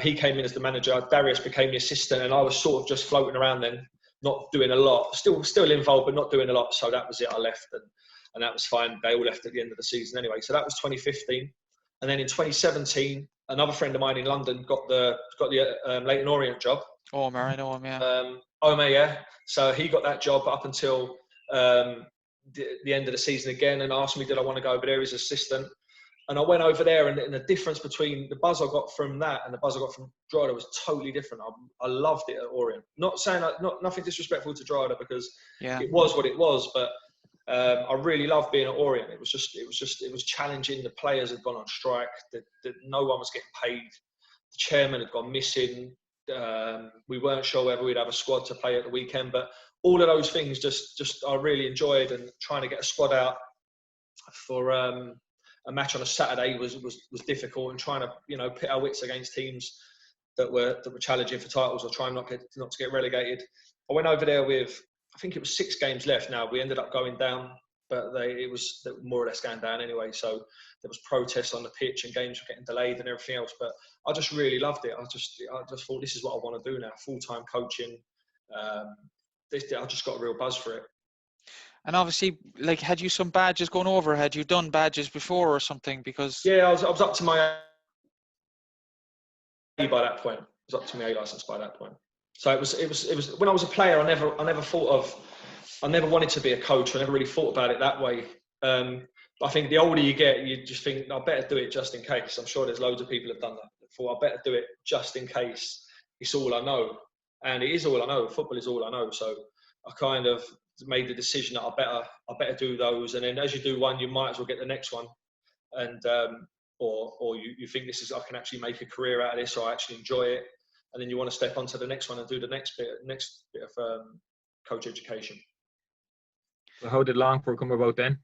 He came in as the manager. Darius became the assistant, and I was sort of just floating around then, not doing a lot. Still involved, but not doing a lot. So that was it. I left, and that was fine. They all left at the end of the season anyway. So that was 2015, and then in 2017, another friend of mine in London got the Leyton Orient job.
Omer, I know him, yeah.
Omer, yeah. So he got that job up until the end of the season again, and asked me, did I want to go over there as assistant? And I went over there, and the difference between the buzz I got from that and the buzz I got from Drogheda was totally different. I loved it at Orient. Not saying nothing disrespectful to Drogheda, because it was what it was, but I really loved being at Orient. It was challenging. The players had gone on strike. No one was getting paid. The chairman had gone missing. We weren't sure whether we'd have a squad to play at the weekend, but all of those things just I really enjoyed, and trying to get a squad out for a match on a Saturday was difficult, and trying to pit our wits against teams that were challenging for titles or trying not to get relegated. I went over there with, I think it was 6 games left. Now we ended up going down, but it was more or less going down anyway. So there was protests on the pitch and games were getting delayed and everything else. But I just really loved it. I just thought, this is what I want to do now. Full-time coaching. I just got a real buzz for it.
And obviously, like, had you some badges going over? Had you done badges before or something? Because
yeah, I was up to my A by that point. I was up to my A license by that point. So it was when I was a player, I never wanted to be a coach. I never really thought about it that way. I think the older you get, you just think, I better do it just in case. I'm sure there's loads of people have done that before. I better do it just in case. It's all I know, and it is all I know. Football is all I know. So I kind of made the decision that I better do those, and then as you do one, you might as well get the next one, and or you think I can actually make a career out of this, or I actually enjoy it, and then you want to step onto the next one and do the next bit of coach education.
So how did Longford come about then?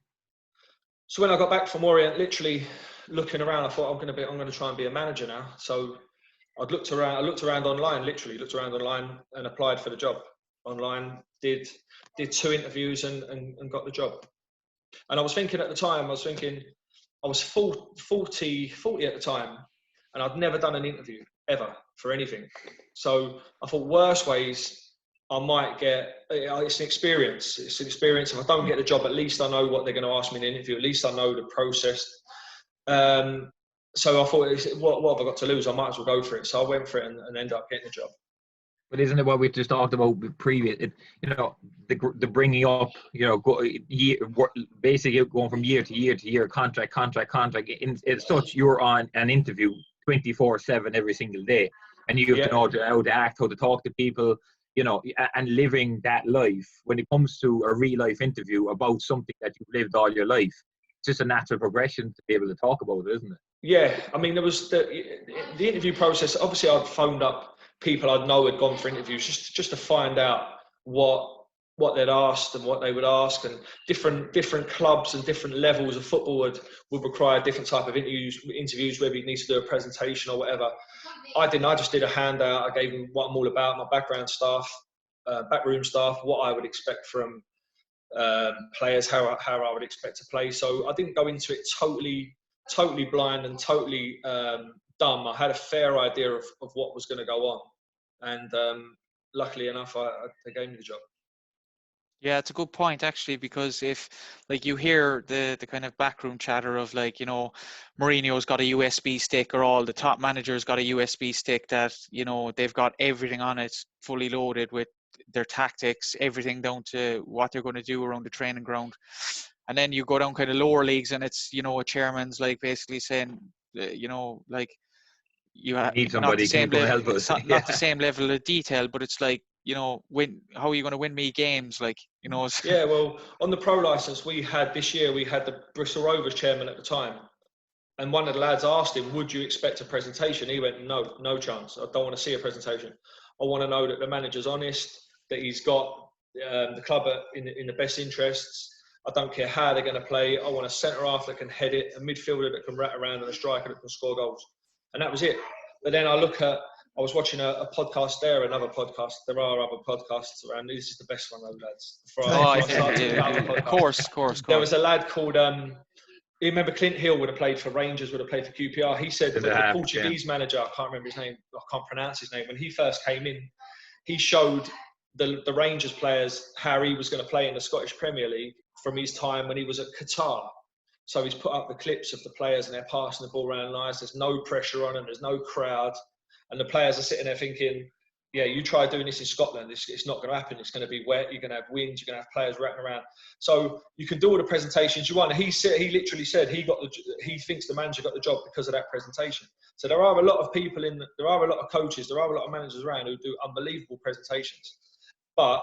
So when I got back from Orient, literally looking around, I thought I'm going to try and be a manager now. So I looked around online, literally looked around online and applied for the job online. Did 2 interviews and got the job. And I was thinking at the time, I was 40 at the time, and I'd never done an interview ever for anything. So I thought, worst ways, I might get, it's an experience. It's an experience. If I don't get the job, at least I know what they're going to ask me in the interview. At least I know the process. So I thought, what have I got to lose? I might as well go for it. So I went for it and ended up getting the job.
But isn't it what we just talked about previous? The bringing up, basically going from year to year, contract. It's such, you're on an interview 24/7 every single day, and you have to know how to act, how to talk to people, and living that life. When it comes to a real life interview about something that you've lived all your life, it's just a natural progression to be able to talk about it, isn't it?
Yeah, I mean, there was the interview process. Obviously, I'd phoned up people I'd know had gone for interviews just to find out what they'd asked and what they would ask, and different clubs and different levels of football would require different type of interviews, whether you need to do a presentation or whatever. I didn't. I just did a handout. I gave them what I'm all about, my background staff, backroom staff, what I would expect from players, how I would expect to play. So I didn't go into it totally blind and totally dumb. I had a fair idea of what was going to go on, and luckily enough, they gave me the job.
Yeah, it's a good point actually, because if you hear the kind of backroom chatter of Mourinho's got a USB stick, or all the top managers got a USB stick that they've got everything on it fully loaded with their tactics, everything down to what they're going to do around the training ground. And then you go down kind of lower leagues and it's a chairman's basically saying you
need somebody can come help us.
Not the same level of detail, but it's how are you going to win me games?
Yeah, well, on the pro license this year we had the Bristol Rovers chairman at the time, and one of the lads asked him, would you expect a presentation? He went, no chance. I don't want to see a presentation. I want to know that the manager's honest, that he's got the club in the best interests. I don't care how they're going to play. I want a centre half that can head it, a midfielder that can rat around, and a striker that can score goals. And that was it. But then I was watching a podcast there, another podcast. There are other podcasts around. This is the best one, though, lads.
Of course.
There was a lad called, you remember Clint Hill would have played for Rangers, would have played for QPR. He said that the Portuguese manager, I can't remember his name, I can't pronounce his name, when he first came in, he showed the Rangers players how he was going to play in the Scottish Premier League from his time when he was at Qatar. So he's put up the clips of the players and they're passing the ball around nice. There's no pressure on them. There's no crowd. And the players are sitting there thinking, yeah, you try doing this in Scotland, it's not going to happen. It's going to be wet. You're going to have wind. You're going to have players ratting around. So you can do all the presentations you want. He literally said he thinks the manager got the job because of that presentation. So there are a lot of people there are a lot of coaches, there are a lot of managers around who do unbelievable presentations. But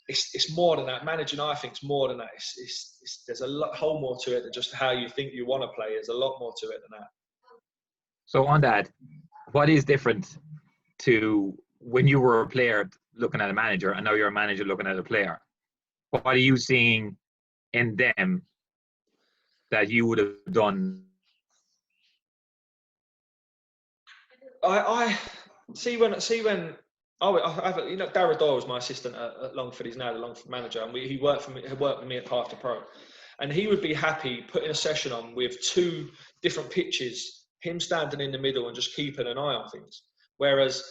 it's more than that. Managing, I think, is more than that. There's a whole more to it than just how you think you want to play. There's a lot more to it than that.
So on that, what is different to when you were a player looking at a manager and now you're a manager looking at a player? What are you seeing in them that you would have done?
I see when Darragh Doyle was my assistant at Longford. He's now the Longford manager, and he worked with me at Path to Pro, and he would be happy putting a session on with 2 different pitches, him standing in the middle and just keeping an eye on things. Whereas,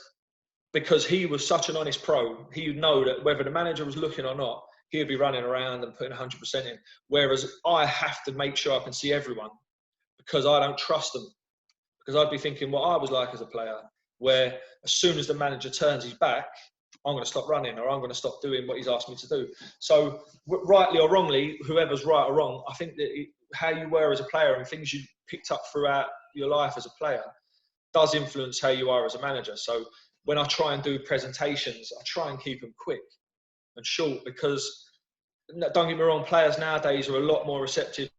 because he was such an honest pro, he would know that whether the manager was looking or not, he would be running around and putting 100% in. Whereas I have to make sure I can see everyone because I don't trust them. Because I'd be thinking what I was like as a player, where as soon as the manager turns his back, I'm going to stop running or I'm going to stop doing what he's asked me to do. So rightly or wrongly, whoever's right or wrong, I think that how you were as a player and things you picked up throughout your life as a player does influence how you are as a manager. So when I try and do presentations, I try and keep them quick and short because, don't get me wrong, players nowadays are a lot more receptive.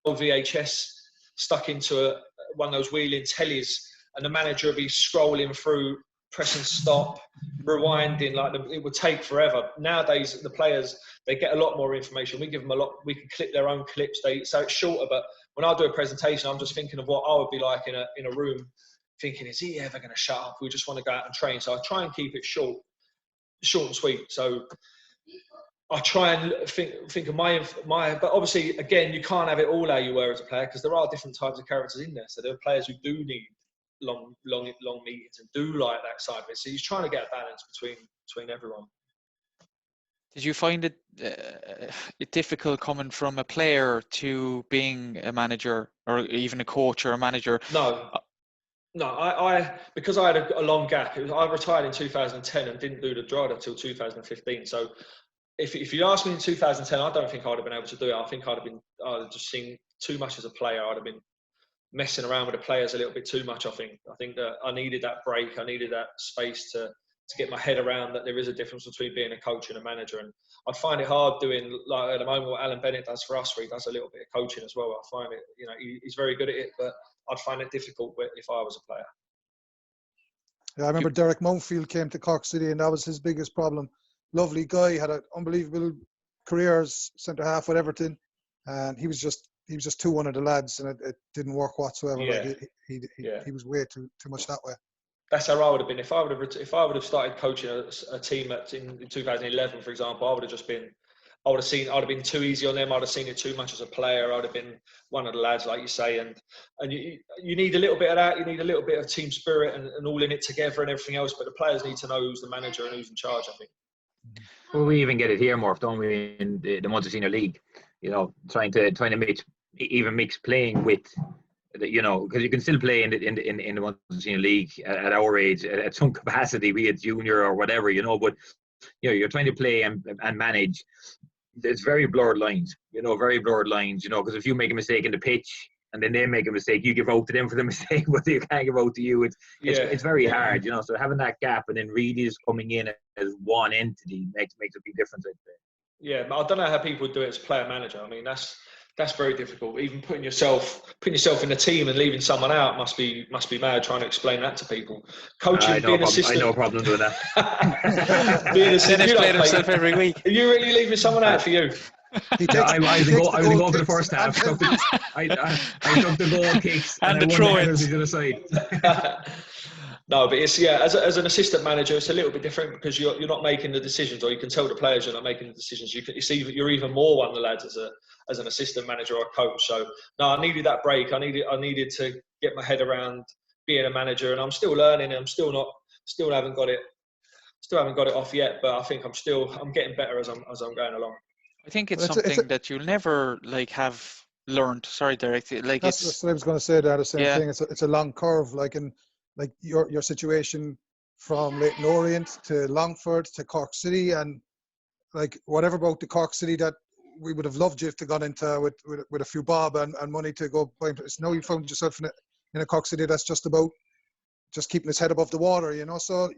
VHS stuck into one of those wheeling tellies and the manager will be scrolling through press and stop, rewinding, like it would take forever. Nowadays, the players, they get a lot more information. We give them a lot, we can clip their own clips, so it's shorter. But when I do a presentation, I'm just thinking of what I would be like in a room, thinking, is he ever going to shut up? We just want to go out and train. So I try and keep it short and sweet. So I try and think of my, but obviously, again, you can't have it all how you were as a player, because there are different types of characters in there. So there are players who do need long meetings and do like that side of it. So he's trying to get a balance between everyone.
Did you find it difficult coming from a player to being a manager, or even a coach or a manager?
No, I because I had a long gap. I retired in 2010 and didn't do the Drada till 2015. So if you asked me in 2010, I don't think I'd have been able to do it. I think I'd have just seen too much as a player. I'd have been messing around with the players a little bit too much. I think that I needed that break. I needed that space to get my head around that there is a difference between being a coach and a manager. And I find it hard doing, like at the moment, what Alan Bennett does for us, where he does a little bit of coaching as well. I find it, he's very good at it, but I'd find it difficult if I was a player.
Yeah, I remember Derek Mountfield came to Cork City, and that was his biggest problem. Lovely guy, had an unbelievable career as centre half with Everton, and he was just too one of the lads, and it didn't work whatsoever.
Yeah.
Like he was way too much that way.
That's how I would have been if I would have started coaching a team in 2011, for example. I would have been too easy on them. I'd have seen it too much as a player. I'd have been one of the lads, like you say, and you need a little bit of that. You need a little bit of team spirit and all in it together and everything else. But the players need to know who's the manager and who's in charge, I think.
Well, we even get it here more, don't we, in the Munster Senior League? Trying to mix playing with, because you can still play in the Munster Senior League at our age at some capacity, be it junior or whatever, but you're trying to play and manage. There's very blurred lines, because if you make a mistake in the pitch and then they make a mistake, you give out to them for the mistake, but you can't give out to you. It's very hard, so having that gap and then really is coming in as one entity makes a big difference, I'd say.
Yeah, but I don't know how people do it as player manager. I mean, that's very difficult. Even putting yourself in a team and leaving someone out must be mad, trying to explain that to people. Coaching, being assistant.
I know a problem doing that.
Being assistant,
Dennis played himself every week.
Are you really leaving someone out for you?
I was go for the first half. I took the goal kicks
and the throw-ins
to the side.
No, but it's as an assistant manager, it's a little bit different because you're not making the decisions, or you can tell the players you're not making the decisions. You're even more one of the lads as an assistant manager or a coach. So no, I needed that break. I needed to get my head around being a manager, and I'm still learning. And still haven't got it off yet. But I think I'm getting better as I'm going along.
I think it's something that you'll never have learned. Sorry, Derek.
That's what I was going to say. There, the same thing. It's a long curve. Like your situation from Leyton Orient to Longford to Cork City, and like whatever about the Cork City that we would have loved you to gone into with a few bob and money to go buy. It's now you found yourself in a Cork City that's just about just keeping his head above the water, So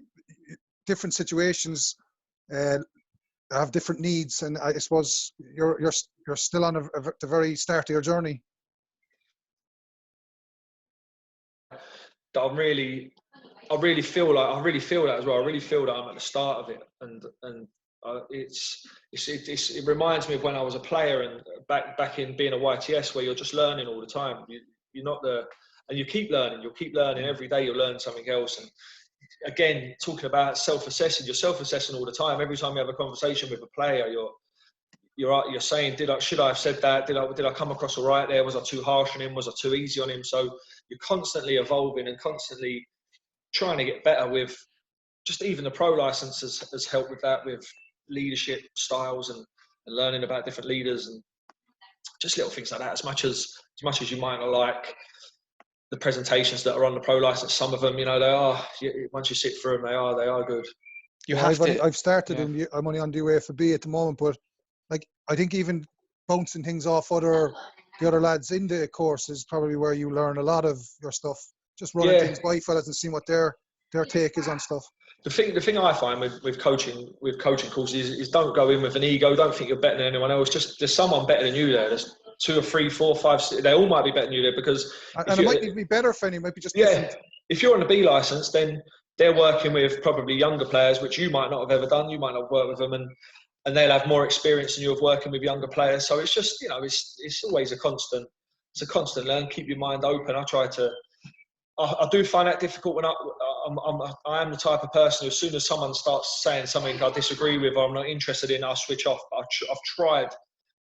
different situations have different needs, and I suppose you're still on the very start of your journey.
I really feel that as well. I really feel that I'm at the start of it, and it reminds me of when I was a player and back in being a YTS, where you're just learning all the time. You're not and you keep learning. You'll keep learning every day. You'll learn something else. And again, talking about self-assessing, you're self-assessing all the time. Every time you have a conversation with a player, you're saying, should I have said that? Did I come across all right there? Was I too harsh on him? Was I too easy on him? So you're constantly evolving and constantly trying to get better. With just even the pro license has helped with that, with leadership styles and learning about different leaders and just little things like that. As much as you might not like the presentations that are on the pro license, some of them, they are, once you sit through them, they are good.
I've started I'm only on the UEFA B at the moment, but I think even bouncing things off the other lads in the course is probably where you learn a lot of your stuff. Just running things by fellas and seeing what their take is on stuff.
The thing I find with coaching courses is don't go in with an ego. Don't think you're better than anyone else. Just there's someone better than you there. There's 2 or 3, 4, 5, 6, they all might be better than you there because.
And it might even be better for any. It might be just different.
If you're on a B license, then they're working with probably younger players, which you might not have ever done. You might not have worked with them, and they'll have more experience than you of working with younger players. So it's just, it's always a constant learn. Keep your mind open. I do find that difficult when I am the type of person who, as soon as someone starts saying something I disagree with or I'm not interested in, I'll switch off. I've tried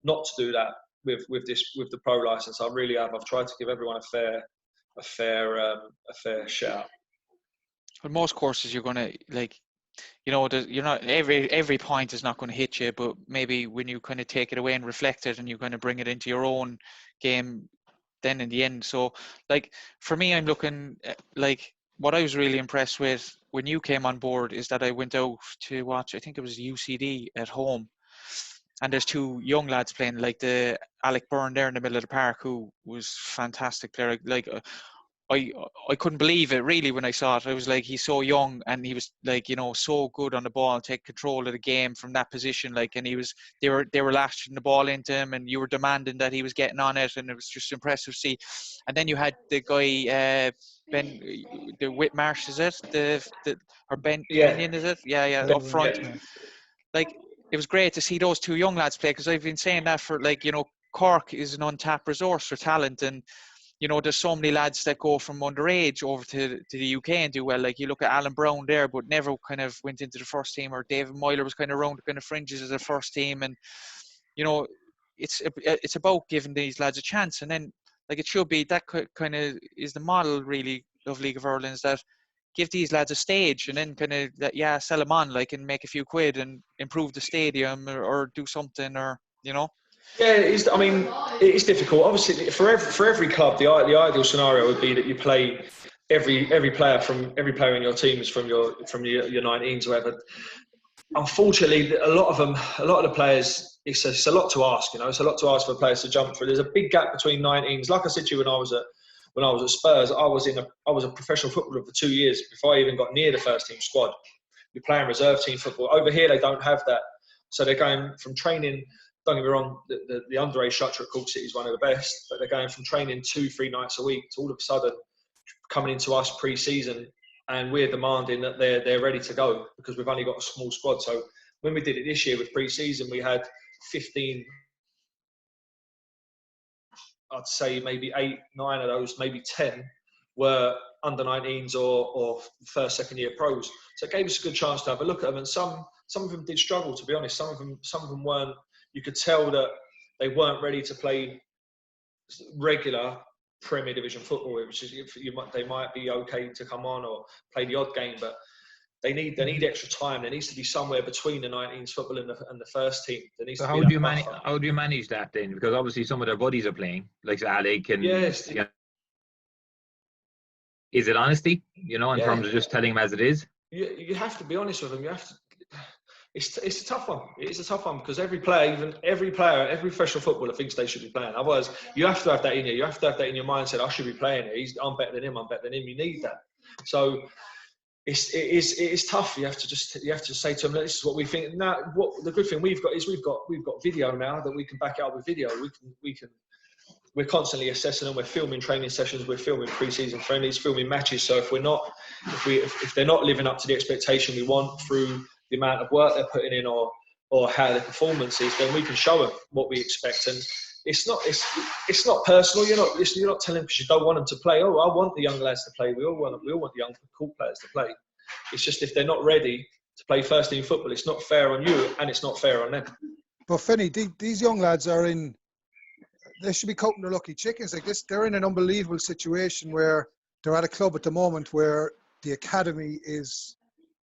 not to do that with the pro license. I really have. I've tried to give everyone a fair shout.
Well, most courses you're gonna you're not every point is not going to hit you, but maybe when you kind of take it away and reflect it, and you're going to bring it into your own game, then in the end. So, for me, I'm looking at, what I was really impressed with when you came on board is that I went out to watch, I think it was UCD at home, and there's two young lads playing, like the Alec Byrne there in the middle of the park, who was fantastic player. I couldn't believe it really when I saw it. I was like, he's so young, and he was so good on the ball and take control of the game from that position. And they were lashing the ball into him, and you were demanding that he was getting on it, and it was just impressive to see. And then you had the guy Ben, the Whitmarsh, is it? Or Ben Kenyon, is it? Yeah, up front. Yeah. It was great to see those two young lads play, because I've been saying that for Cork is an untapped resource for talent, and there's so many lads that go from underage over to the UK and do well. You look at Alan Brown there, but never kind of went into the first team, or David Moyler was kind of around the kind of fringes as a first team. And, it's about giving these lads a chance. And then, it should be, that kind of is the model really of League of Ireland, is that give these lads a stage, and then kind of, sell them on, and make a few quid and improve the stadium or do something, or,
Yeah, it is difficult. Obviously, for every club, the ideal scenario would be that you play every player in your team is from your 19s or whatever. Unfortunately, a lot of the players, it's a lot to ask. It's a lot to ask for players to jump through. There's a big gap between 19s. Like I said to you, when I was at Spurs, I was a professional footballer for 2 years before I even got near the first team squad. You're playing reserve team football. Over here, they don't have that, so they're going from training. Don't get me wrong, the underage structure at Cork City is one of the best, but they're going from training 2-3 nights a week to all of a sudden coming into us pre-season, and we're demanding that they're ready to go, because we've only got a small squad. So when we did it this year with pre-season, we had 15, I'd say maybe 8, 9 of those, maybe 10 were under 19s or first, second year pros. So it gave us a good chance to have a look at them, and some of them did struggle, to be honest. Some of them weren't. You could tell that they weren't ready to play regular Premier Division football, which is they might be okay to come on or play the odd game, but they need extra time. There needs to be somewhere between the 19s football and the first team. There needs
so
to
how
be
do you manage that then? Because obviously some of their buddies are playing, like Alec and
yes.
Is it honesty? In terms of just telling them as it is.
You have to be honest with them. You have to. It's a tough one. It is a tough one, because every professional footballer thinks they should be playing. Otherwise, you have to have that in you. You have to have that in your mindset. I should be playing it. I'm better than him. I'm better than him. You need that. So it is tough. You have to say to them, this is what we think. Now, the good thing we've got is we've got video now that we can back it up with video. We're constantly assessing them. We're filming training sessions. We're filming pre-season friendlies, filming matches. So if they're not living up to the expectation we want through the amount of work they're putting in or how their performance is, then we can show them what we expect. And it's not personal. You're not telling them because you don't want them to play. Oh, I want the young lads to play. We all want the young cool players to play. It's just if they're not ready to play first team football, it's not fair on you, and it's not fair on them.
But Finney, these young lads they should be counting their lucky chickens. Like this, they're in an unbelievable situation where they're at a club at the moment where the academy is.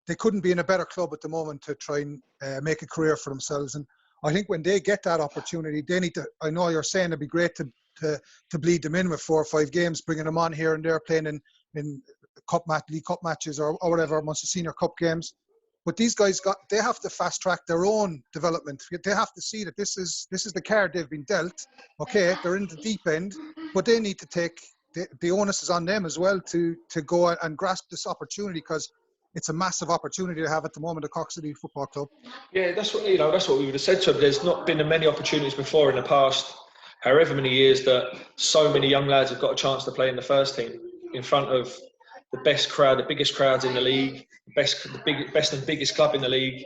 They couldn't be in a better club at the moment to try and make a career for themselves. And I think when they get that opportunity, they need to. I know you're saying it'd be great to bleed them in with 4 or 5 games, bringing them on here and there, playing in League Cup matches or whatever, amongst the senior cup games. But these guys they have to fast track their own development. They have to see that this is the card they've been dealt. Okay, they're in the deep end, but they need to take the onus is on them as well to go and grasp this opportunity, because it's a massive opportunity to have at the moment at Cork City Football Club.
Yeah, that's what we would have said to them. There's not been many opportunities before in the past, however many years, that so many young lads have got a chance to play in the first team in front of the best crowd, the biggest crowds in the league, best and biggest club in the league,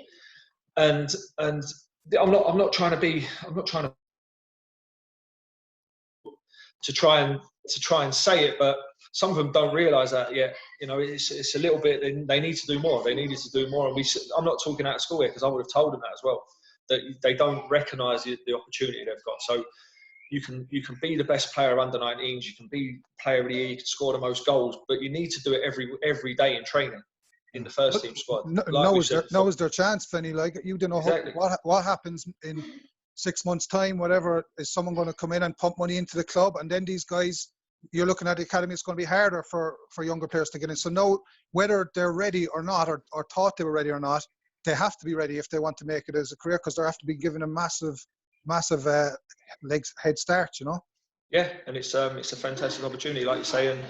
and I'm not trying to try and say it, but some of them don't realise that yet. You know, it's a little bit. They need to do more. They needed to do more, and I'm not talking out of school here, because I would have told them that as well. That they don't recognise the opportunity they've got. So you can be the best player under 19s. You can be player of the year. You can score the most goals, but you need to do it every day in training in the first team squad.
Now is their chance, Fenny. Like, you don't know
exactly.
what happens in 6 months' time. Whatever, is someone going to come in and pump money into the club, and then these guys, you're looking at the academy, it's going to be harder for younger players to get in. So now, whether they're ready or not, or thought they were ready or not, they have to be ready if they want to make it as a career, because they have to be given a massive head start, you know.
Yeah, and it's a fantastic opportunity, like you say, and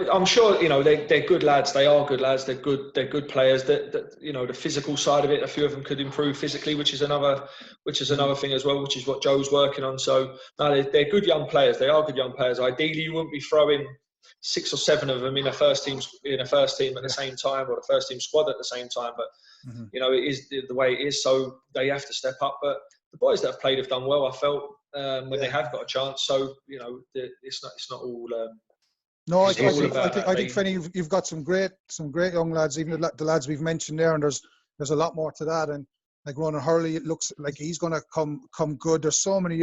I'm sure, you know, they're good lads. They are good lads. They're good players. That you know, the physical side of it, a few of them could improve physically, which is another thing as well, which is what Joe's working on. So no, they're good young players. They are good young players. Ideally, you wouldn't be throwing 6 or 7 of them in a first team at the same time, or the first team squad at the same time. But you know, it is the way it is. So they have to step up. But the boys that have played have done well, I felt, when they have got a chance. So you know, it's not all.
No, I think Fenny, you've got some great young lads. Even the lads we've mentioned there, and there's a lot more to that. And like Ronan Hurley, it looks like he's going to come good. There's so many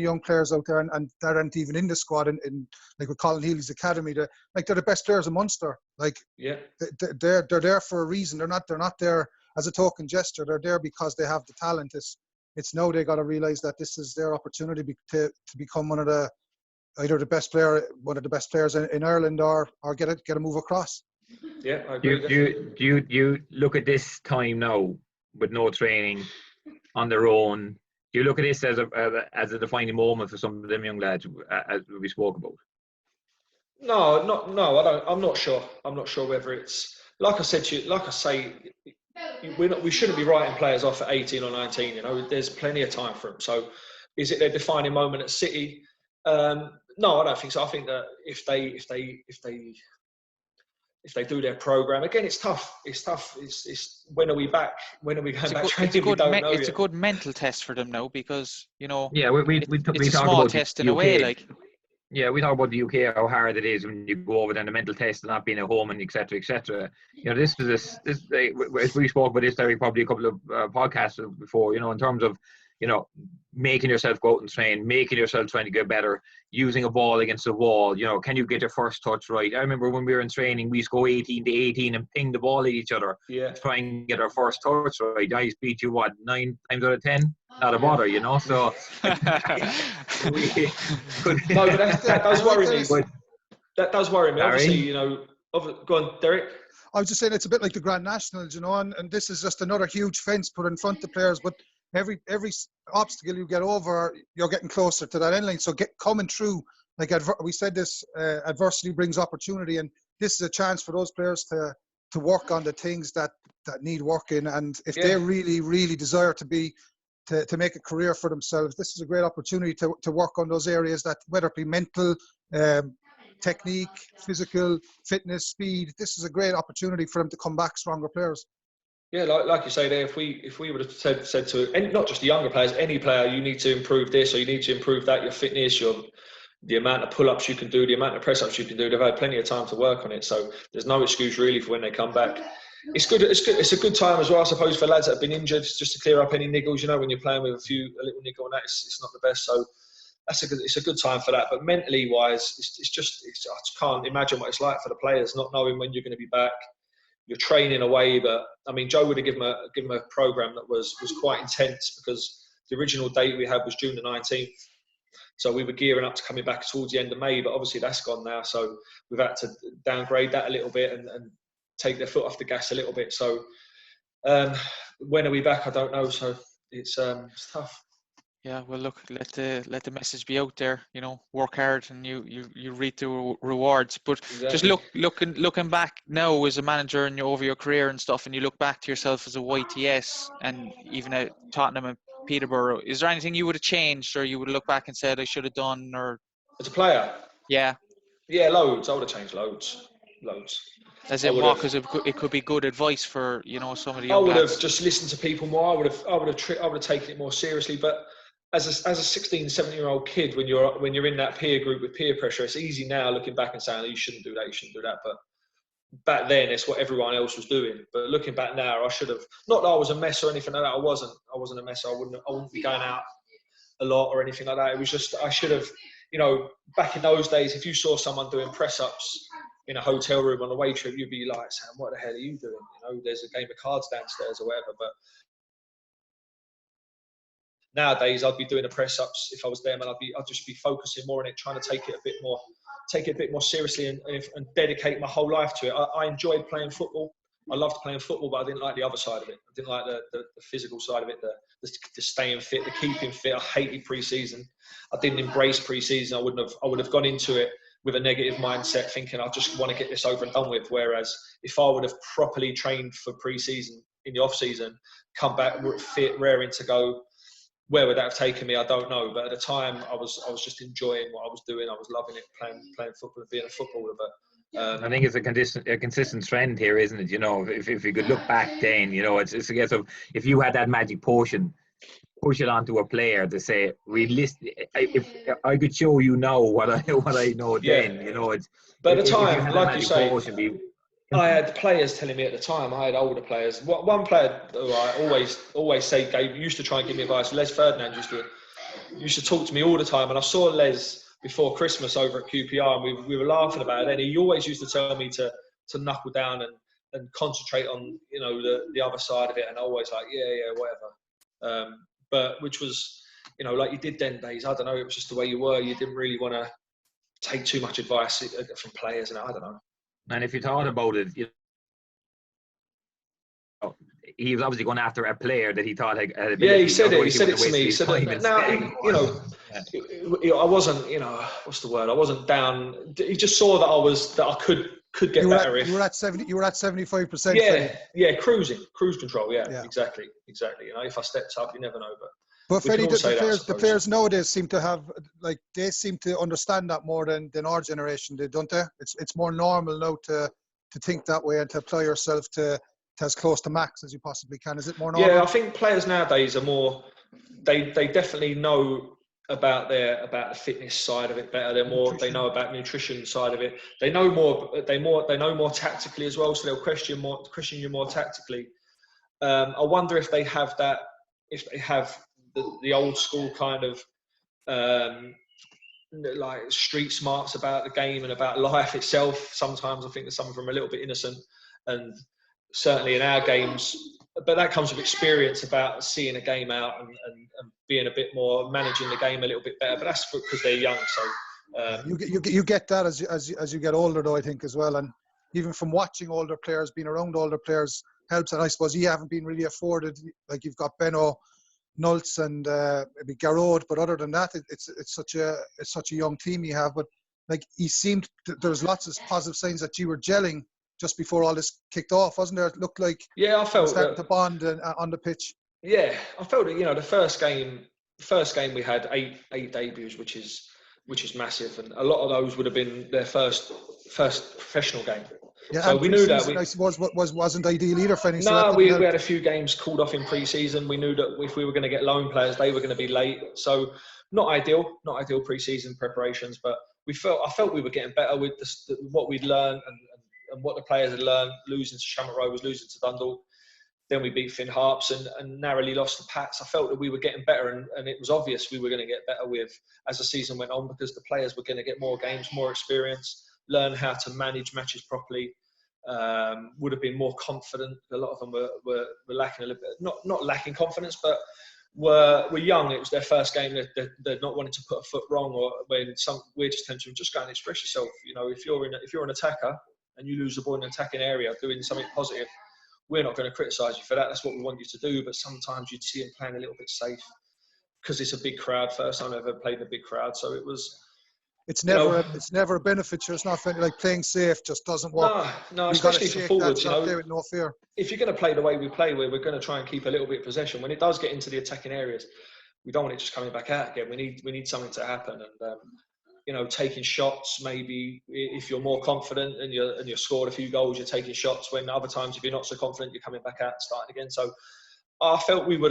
young players out there, and that aren't even in the squad. In like with Colin Healy's academy, they're the best players in Munster. Like, yeah, they're there for a reason. They're not there as a token gesture. They're there because they have the talent. It's now they got to realise that this is their opportunity to become one of the best players in Ireland, or get a move across.
Yeah, I agree.
Do you look at this time now with no training, on their own? Do you look at this as a defining moment for some of them young lads, as we spoke about?
No, I don't. I'm not sure. I'm not sure whether it's, like I said to you, like I say, we shouldn't be writing players off at 18 or 19. You know, there's plenty of time for them. So, is it their defining moment at City? No, I don't think so. I think that if they do their program again, it's tough. It's when are we back? When are we going back training?
It's a good mental test for them now, because, you know,
it's
a small test in a way. Like,
yeah, we talk about the UK, how hard it is when you go over then the mental test and not being at home, and etc. You know, this we spoke about this there probably a couple of podcasts before. You know, in terms of, you know, making yourself go out and train, making yourself trying to get better, using a ball against a wall. You know, can you get your first touch right? I remember when we were in training, we used to go 18 to 18 and ping the ball at each other, to try and get our first touch right. I beat you 9 times out of 10, not a bother, you know. So
no, but that does worry me. That does worry me. Obviously, you know. Go on, Derek.
I was just saying, it's a bit like the Grand Nationals, you know, and this is just another huge fence put in front of players. But every obstacle you get over, you're getting closer to that end line. So coming through, like we said, this adversity brings opportunity, and this is a chance for those players to work on the things that need working. And if they really, really desire to make a career for themselves, this is a great opportunity to work on those areas, that whether it be mental, technique, physical, fitness, speed. This is a great opportunity for them to come back stronger players.
Yeah, like you say there, if we would have said to not just the younger players, any player, you need to improve this or you need to improve that, your fitness, the amount of pull-ups you can do, the amount of press-ups you can do, they've had plenty of time to work on it. So there's no excuse really for when they come back. It's good. It's a good time as well, I suppose, for lads that have been injured, just to clear up any niggles. You know, when you're playing with a little niggle on that, it's not the best. So it's a good time for that. But mentally wise, I can't imagine what it's like for the players, not knowing when you're going to be back. You're training away, but I mean, Joe would have given a program that was quite intense, because the original date we had was June the 19th. So we were gearing up to coming back towards the end of May, but obviously that's gone now. So we've had to downgrade that a little bit and take their foot off the gas a little bit. So when are we back? I don't know. So it's tough.
Yeah, well, look, let the message be out there. You know, work hard and you reap the rewards. But exactly. Just looking back now as a manager and over your career and stuff, and you look back to yourself as a YTS and even at Tottenham and Peterborough, is there anything you would have changed, or you would look back and said I should have done? Or
as a player?
Yeah,
loads. I would have changed loads. loads.
As in what? Because it could be good advice for, you know, some of the
I
young
would
lads.
have just listened to people more. I would have taken it more seriously. But as a 16, 17-year-old kid, when you're in that peer group with peer pressure, it's easy now looking back and saying, oh, you shouldn't do that, you shouldn't do that. But back then, it's what everyone else was doing. But looking back now, I should have. Not that I was a mess or anything like that. I wasn't a mess. I wouldn't be going out a lot or anything like that. It was just I should have. You know, back in those days, if you saw someone doing press-ups in a hotel room on a away trip, you'd be like, Sam, what the hell are you doing? You know, there's a game of cards downstairs or whatever. But nowadays, I'd be doing the press-ups if I was them, and I'd just be focusing more on it, trying to take it a bit more seriously and dedicate my whole life to it. I enjoyed playing football. I loved playing football, but I didn't like the other side of it. I didn't like the physical side of it, the staying fit, the keeping fit. I hated pre-season. I didn't embrace pre-season. I would have gone into it with a negative mindset, thinking I just want to get this over and done with. Whereas if I would have properly trained for pre-season in the off-season, come back fit, raring to go, where would that have taken me? I don't know. But at the time, I was just enjoying what I was doing. I was loving it, playing football and being a footballer. But
I think it's a consistent trend here, isn't it? You know, if you could look back then, you know, it's a case of if you had that magic potion, push it onto a player to say, if I could show you now what I know then, you know, it's.
But at the time, like you say, I had players telling me at the time. I had older players. One player who I always say used to try and give me advice. Les Ferdinand used to talk to me all the time, and I saw Les before Christmas over at QPR, and we were laughing about it. And he always used to tell me to knuckle down and concentrate on, you know, the other side of it. And I always like, yeah, whatever. But which was, you know, like you did then days. I don't know. It was just the way you were. You didn't really want to take too much advice from players, and I don't know.
And if you thought about it, you know, he was obviously going after a player that he thought had ability.
Yeah, he said it. He said it to me.
He said
that now, you know, I wasn't, you know, what's the word? I wasn't down. He just saw that I could get better.
You were at 75%.
Yeah, cruise control. Yeah, exactly. You know, if I stepped up, you never know.
But Freddie, the players nowadays seem to have, like, they seem to understand that more than our generation did, don't they? It's more normal now to think that way and to apply yourself to as close to max as you possibly can. Is it more normal?
Yeah, I think players nowadays are more. They definitely know about the fitness side of it better. They know about nutrition side of it. They know more tactically as well. So they'll question you more tactically. I wonder if they have that. If they have the old school kind of like street smarts about the game and about life itself. Sometimes I think that some of them are a little bit innocent, and certainly in our games, but that comes with experience about seeing a game out and being a bit more, managing the game a little bit better. But that's because they're young. So
you get that as you get older, though, I think, as well. And even from watching older players, being around older players helps. And I suppose you haven't been really afforded, like you've got Benno, Nults and maybe Garrod, but other than that, it's such a young team you have. But like there's lots of positive signs that you were gelling just before all this kicked off, wasn't there? It looked like
I felt
starting to bond on the pitch.
Yeah, I felt it. You know, the first game we had eight debuts, which is massive, and a lot of those would have been their first professional game.
Yeah,
so we knew that.
I suppose wasn't ideal either for any.
No, we had a few games called off in pre-season. We knew that if we were going to get loan players, they were going to be late. So not ideal pre-season preparations, but I felt we were getting better with what we'd learned and what the players had learned. Losing to Shamrock Rovers, losing to Dundalk. Then we beat Finn Harps and narrowly lost to Pats. I felt that we were getting better, and it was obvious we were going to get better as the season went on, because the players were going to get more games, more experience, learn how to manage matches properly, would have been more confident. A lot of them were lacking a little bit, not lacking confidence, but were young. It was their first game. They're not wanting to put a foot wrong, or when we're just tend to just go and express yourself. You know, if you're an attacker and you lose the ball in an attacking area, doing something positive, we're not going to criticise you for that. That's what we want you to do. But sometimes you'd see them playing a little bit safe because it's a big crowd. First time I've ever played in a big crowd, so it was.
It's never a benefit. It's not like playing safe just doesn't work.
No, especially for forwards. You know,
with no fear.
If you're going to play the way we play, where we're going to try and keep a little bit of possession, when it does get into the attacking areas, we don't want it just coming back out again. We need something to happen, and taking shots. Maybe if you're more confident and you're scored a few goals, you're taking shots. When other times, if you're not so confident, you're coming back out and starting again. So I felt we were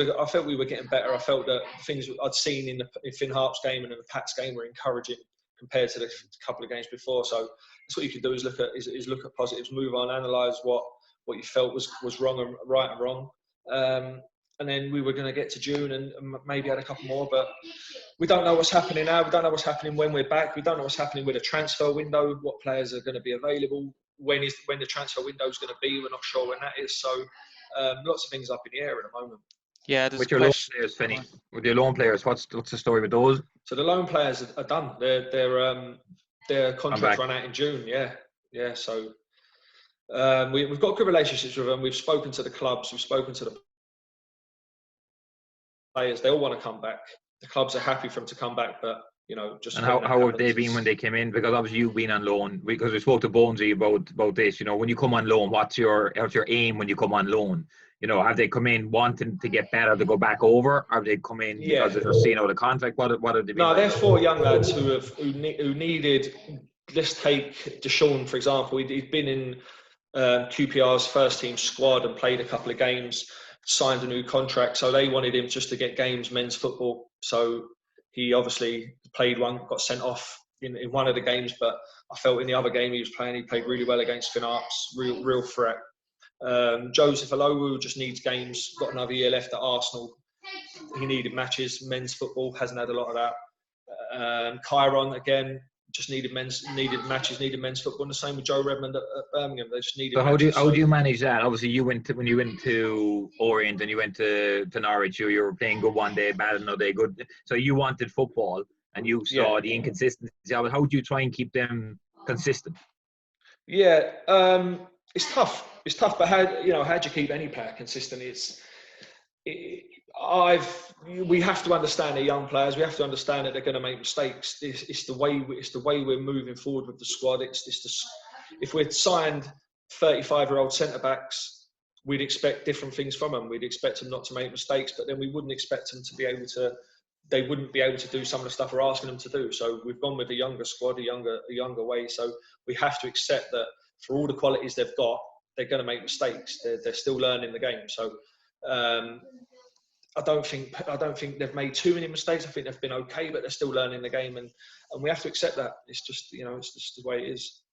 getting better. I felt that things I'd seen in Finn Harp's game and in the Pats game were encouraging compared to the couple of games before. So that's what you can do, is look at positives, move on, analyse what you felt was wrong and right and wrong. And then we were going to get to June and maybe add a couple more, but we don't know what's happening now. We don't know what's happening when we're back. We don't know what's happening with a transfer window, what players are going to be available, when the transfer window is going to be. We're not sure when that is. So lots of things up in the air at the moment.
Yeah,
with your loan players, Finny, with your loan players, what's the story with those?
So the loan players are done. Their contracts run out in June. Yeah. So we've got good relationships with them. We've spoken to the clubs. We've spoken to the players. They all want to come back. The clubs are happy for them to come back, but just.
And how have they been when they came in? Because obviously you've been on loan. Because we spoke to Bonesy about this. When you come on loan, what's your aim when you come on loan? Have they come in wanting to get better to go back over? Or have they come in because they're seeing out a contract? What have they been?
No, they're 4 young lads who needed. Let's take Deshaun, for example. He'd been in QPR's first team squad and played a couple of games, signed a new contract. So they wanted him just to get games, men's football. So he obviously played one, got sent off in one of the games, but I felt in the other game he was playing, he played really well against Finn Harps, real threat. Joseph Alowu just needs games, got another year left at Arsenal. He needed matches, men's football, hasn't had a lot of that. Chiron, again, just needed matches, needed men's football. And the same with Joe Redmond at Birmingham. They just needed matches.
How do you manage that? Obviously, when you went to Orient and you went to Norwich, you were playing good one day, bad another day, good. So you wanted football and you saw the inconsistency. How do you try and keep them consistent?
Yeah, it's tough. It's tough, but how do you keep any player consistent? We have to understand the young players. We have to understand that they're going to make mistakes. It's the way we're moving forward with the squad. If we'd signed 35-year-old centre backs, we'd expect different things from them. We'd expect them not to make mistakes, but then we wouldn't expect them to be able to. They wouldn't be able to do some of the stuff we're asking them to do. So we've gone with a younger squad, a younger way. So we have to accept that for all the qualities they've got, they're going to make mistakes. They're still learning the game. So I don't think they've made too many mistakes. I think they've been okay, but they're still learning the game, and we have to accept that. It's just it's just the way it is.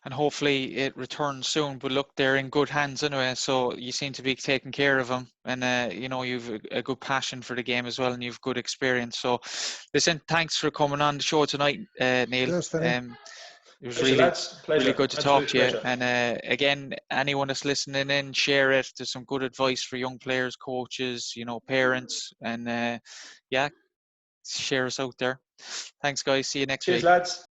And hopefully it returns soon. But look, they're in good hands anyway. So you seem to be taking care of them, and you've a good passion for the game as well, and you've good experience. So, listen, thanks for coming on the show tonight, Neale. It was really good to talk to you. And again, anyone that's listening in, share it. There's some good advice for young players, coaches, parents, and share us out there. Thanks, guys. See you next week.
Cheers, lads.